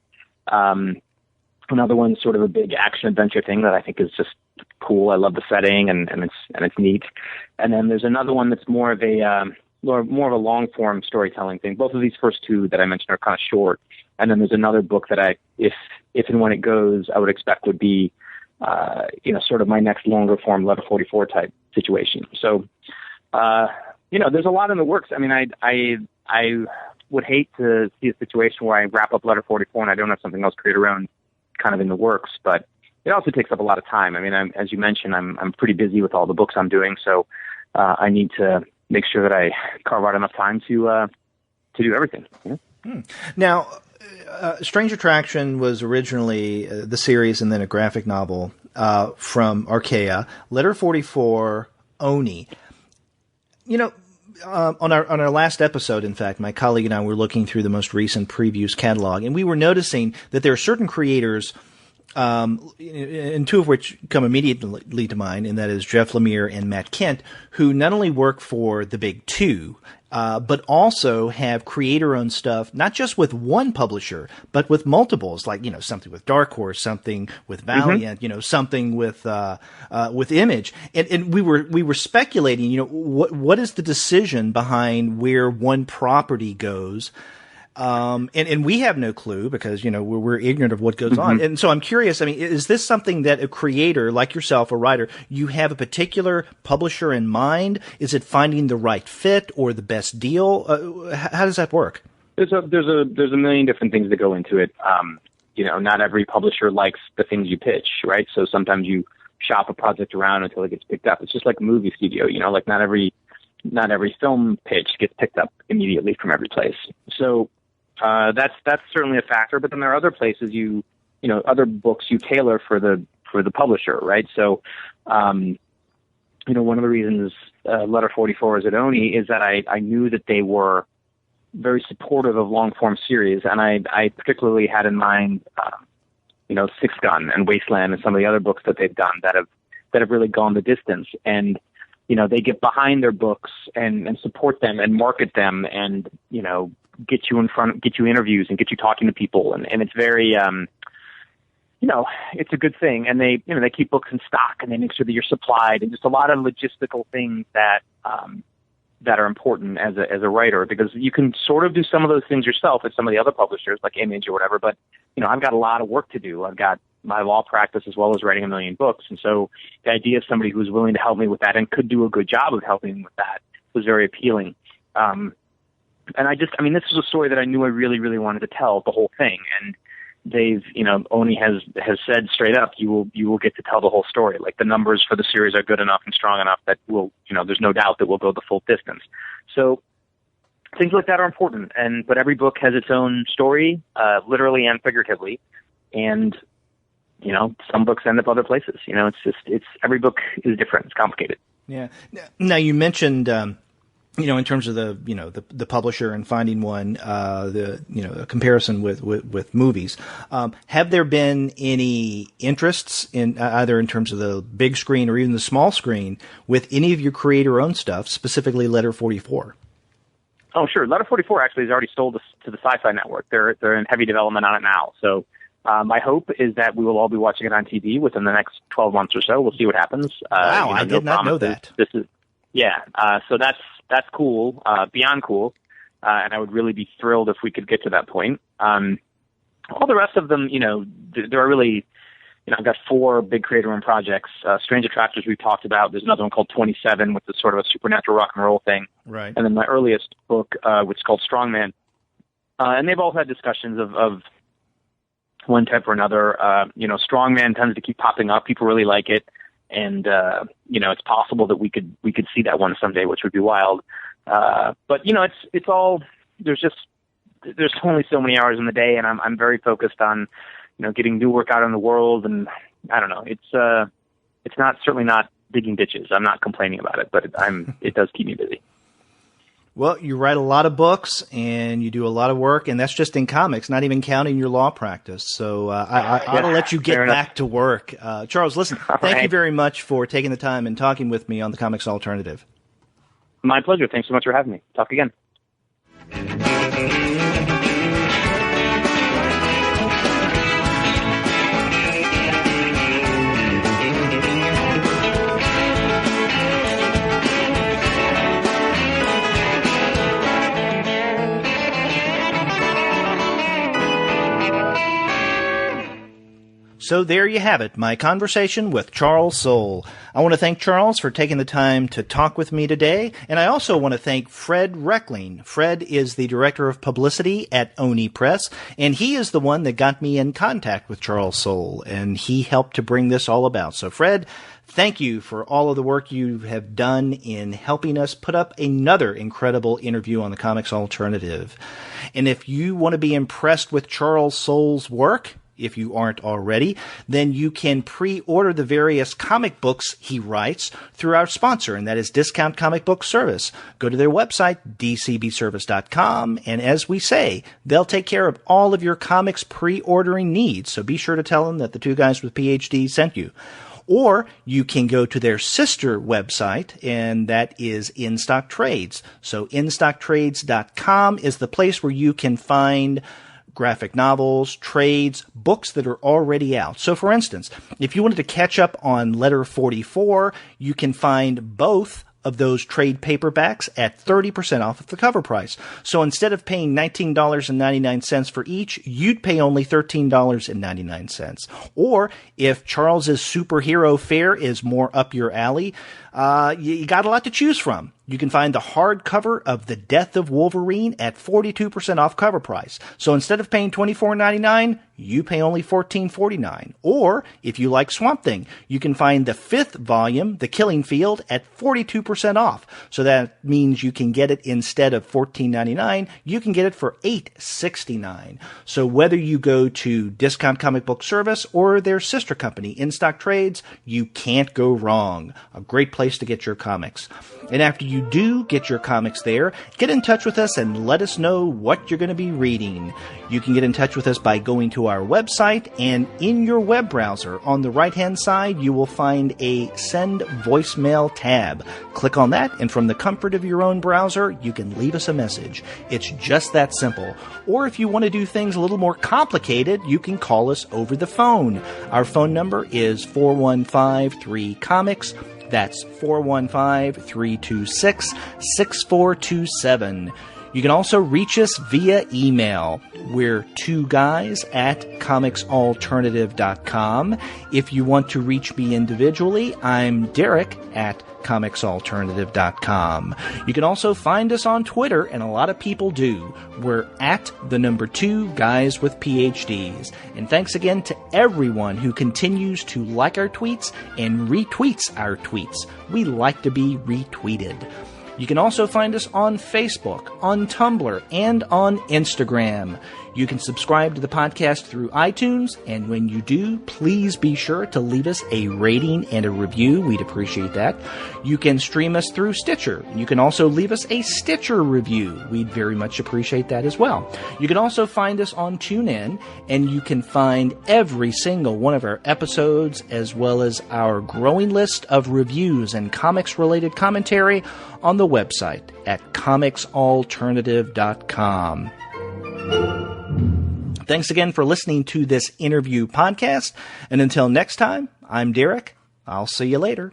S3: Another one's sort of a big action adventure thing that I think is just cool. I love the setting and it's neat. And then there's another one that's more of a long form storytelling thing. Both of these first 2 that I mentioned are kind of short. And then there's another book that if and when it goes, I would expect would be, sort of my next longer form Letter 44 type situation. So, there's a lot in the works. I mean, I would hate to see a situation where I wrap up Letter 44 and I don't have something else created around kind of in the works, but it also takes up a lot of time. I mean, as you mentioned, I'm pretty busy with all the books I'm doing, so I need to make sure that I carve out enough time to do everything.
S1: Now, Strange Attraction was originally the series and then a graphic novel from Archaea. Letter 44, Oni. On our last episode, in fact, my colleague and I were looking through the most recent previews catalog, and we were noticing that there are certain creators, and two of which come immediately to mind, and that is Jeff Lemire and Matt Kent, who not only work for the big two, but also have creator-owned stuff, not just with one publisher, but with multiples, like, something with Dark Horse, something with Valiant, something with Image. And we were speculating, what is the decision behind where one property goes? And we have no clue because, we're ignorant of what goes on. And so I'm curious, I mean, is this something that a creator like yourself, a writer, you have a particular publisher in mind? Is it finding the right fit or the best deal? How does that work?
S3: There's a million different things that go into it. Not every publisher likes the things you pitch, right? So sometimes you shop a project around until it gets picked up. It's just like a movie studio, like not every film pitch gets picked up immediately from every place. So, that's certainly a factor, but then there are other places other books you tailor for the publisher, right? So, one of the reasons Letter 44 is at Oni is that I knew that they were very supportive of long form series, and I particularly had in mind, Six Gun and Wasteland and some of the other books that they've done that have really gone the distance, and they get behind their books and support them and market them and get you interviews and get you talking to people, and it's very it's a good thing, and they keep books in stock and they make sure that you're supplied, and just a lot of logistical things that are important as a writer, because you can sort of do some of those things yourself at some of the other publishers like Image or whatever, but I've got a lot of work to do. I've got my law practice as well as writing 1 million books, and so the idea of somebody who was willing to help me with that and could do a good job of helping me with that was very appealing. And this is a story that I knew I really, really wanted to tell, the whole thing. And they've, Oni has said straight up, you will get to tell the whole story. Like, the numbers for the series are good enough and strong enough that there's no doubt that we'll go the full distance. So things like that are important. But every book has its own story, literally and figuratively. And, some books end up other places. It's every book is different. It's complicated.
S1: Yeah. Now you mentioned, in terms of the publisher and finding one, a comparison with movies. Have there been any interests in either in terms of the big screen or even the small screen with any of your creator-owned stuff, specifically Letter 44?
S3: Oh, sure. Letter 44 actually is already sold to the Sci-Fi Network. They're in heavy development on it now. So my hope is that we will all be watching it on TV within the next 12 months or so. We'll see what happens.
S1: Wow, I did not know that.
S3: So that's cool, beyond cool, and I would really be thrilled if we could get to that point. All the rest of them, there are really, I've got 4 big creator-owned projects. Strange Attractors we've talked about. There's another one called 27, which is sort of a supernatural rock and roll thing.
S1: Right.
S3: And then my earliest book, which is called Strongman. And they've all had discussions of one type or another. Strongman tends to keep popping up. People really like it. And, it's possible that we could see that one someday, which would be wild. But it's all, there's only so many hours in the day, and I'm very focused on, getting new work out in the world. And I don't know, it's certainly not digging ditches. I'm not complaining about it, but it does keep me busy.
S1: Well, you write a lot of books and you do a lot of work, and that's just in comics, not even counting your law practice. So I ought to let you get back to work. Charles, listen, thank you very much for taking the time and talking with me on the Comics Alternative.
S3: My pleasure. Thanks so much for having me. Talk again.
S1: So there you have it, my conversation with Charles Soule. I want to thank Charles for taking the time to talk with me today, and I also want to thank Fred Reckling. Fred is the Director of Publicity at Oni Press, and he is the one that got me in contact with Charles Soule, and he helped to bring this all about. So Fred, thank you for all of the work you have done in helping us put up another incredible interview on the Comics Alternative. And if you want to be impressed with Charles Soule's work, if you aren't already, then you can pre-order the various comic books he writes through our sponsor, and that is Discount Comic Book Service. Go to their website, dcbservice.com, and as we say, they'll take care of all of your comics pre-ordering needs, so be sure to tell them that the two guys with PhD sent you. Or you can go to their sister website, and that is In Stock Trades. So instocktrades.com is the place where you can find graphic novels, trades, books that are already out. So for instance, if you wanted to catch up on Letter 44, you can find both of those trade paperbacks at 30% off of the cover price. So instead of paying $19.99 for each, you'd pay only $13.99. Or if Charles's superhero fare is more up your alley, you got a lot to choose from. You can find the hardcover of The Death of Wolverine at 42% off cover price. So instead of paying $24.99, you pay only $14.49. Or, if you like Swamp Thing, you can find the 5th volume, The Killing Field, at 42% off. So that means you can get it instead of $14.99, you can get it for $8.69. So whether you go to Discount Comic Book Service or their sister company, In Stock Trades, you can't go wrong. A great place to get your comics. And after you do get your comics there, get in touch with us and let us know what you're going to be reading. You can get in touch with us by going to our website, and in your web browser on the right-hand side, you will find a Send Voicemail tab. Click on that, and from the comfort of your own browser, you can leave us a message. It's just that simple. Or if you want to do things a little more complicated, you can call us over the phone. Our phone number is 415-3-COMICS. That's 415-326-6427. You can also reach us via email. We're 2guys@comicsalternative.com. If you want to reach me individually, I'm Derek at comicsalternative.com. You can also find us on Twitter, and a lot of people do. We're at the number 2 guys with PhDs. And thanks again to everyone who continues to like our tweets and retweets our tweets. We like to be retweeted. You can also find us on Facebook, on Tumblr, and on Instagram. You can subscribe to the podcast through iTunes, and when you do, please be sure to leave us a rating and a review. We'd appreciate that. You can stream us through Stitcher. You can also leave us a Stitcher review. We'd very much appreciate that as well. You can also find us on TuneIn, and you can find every single one of our episodes, as well as our growing list of reviews and comics-related commentary on the website at comicsalternative.com. Thanks again for listening to this interview podcast, and until next time, I'm Derek. I'll see you later.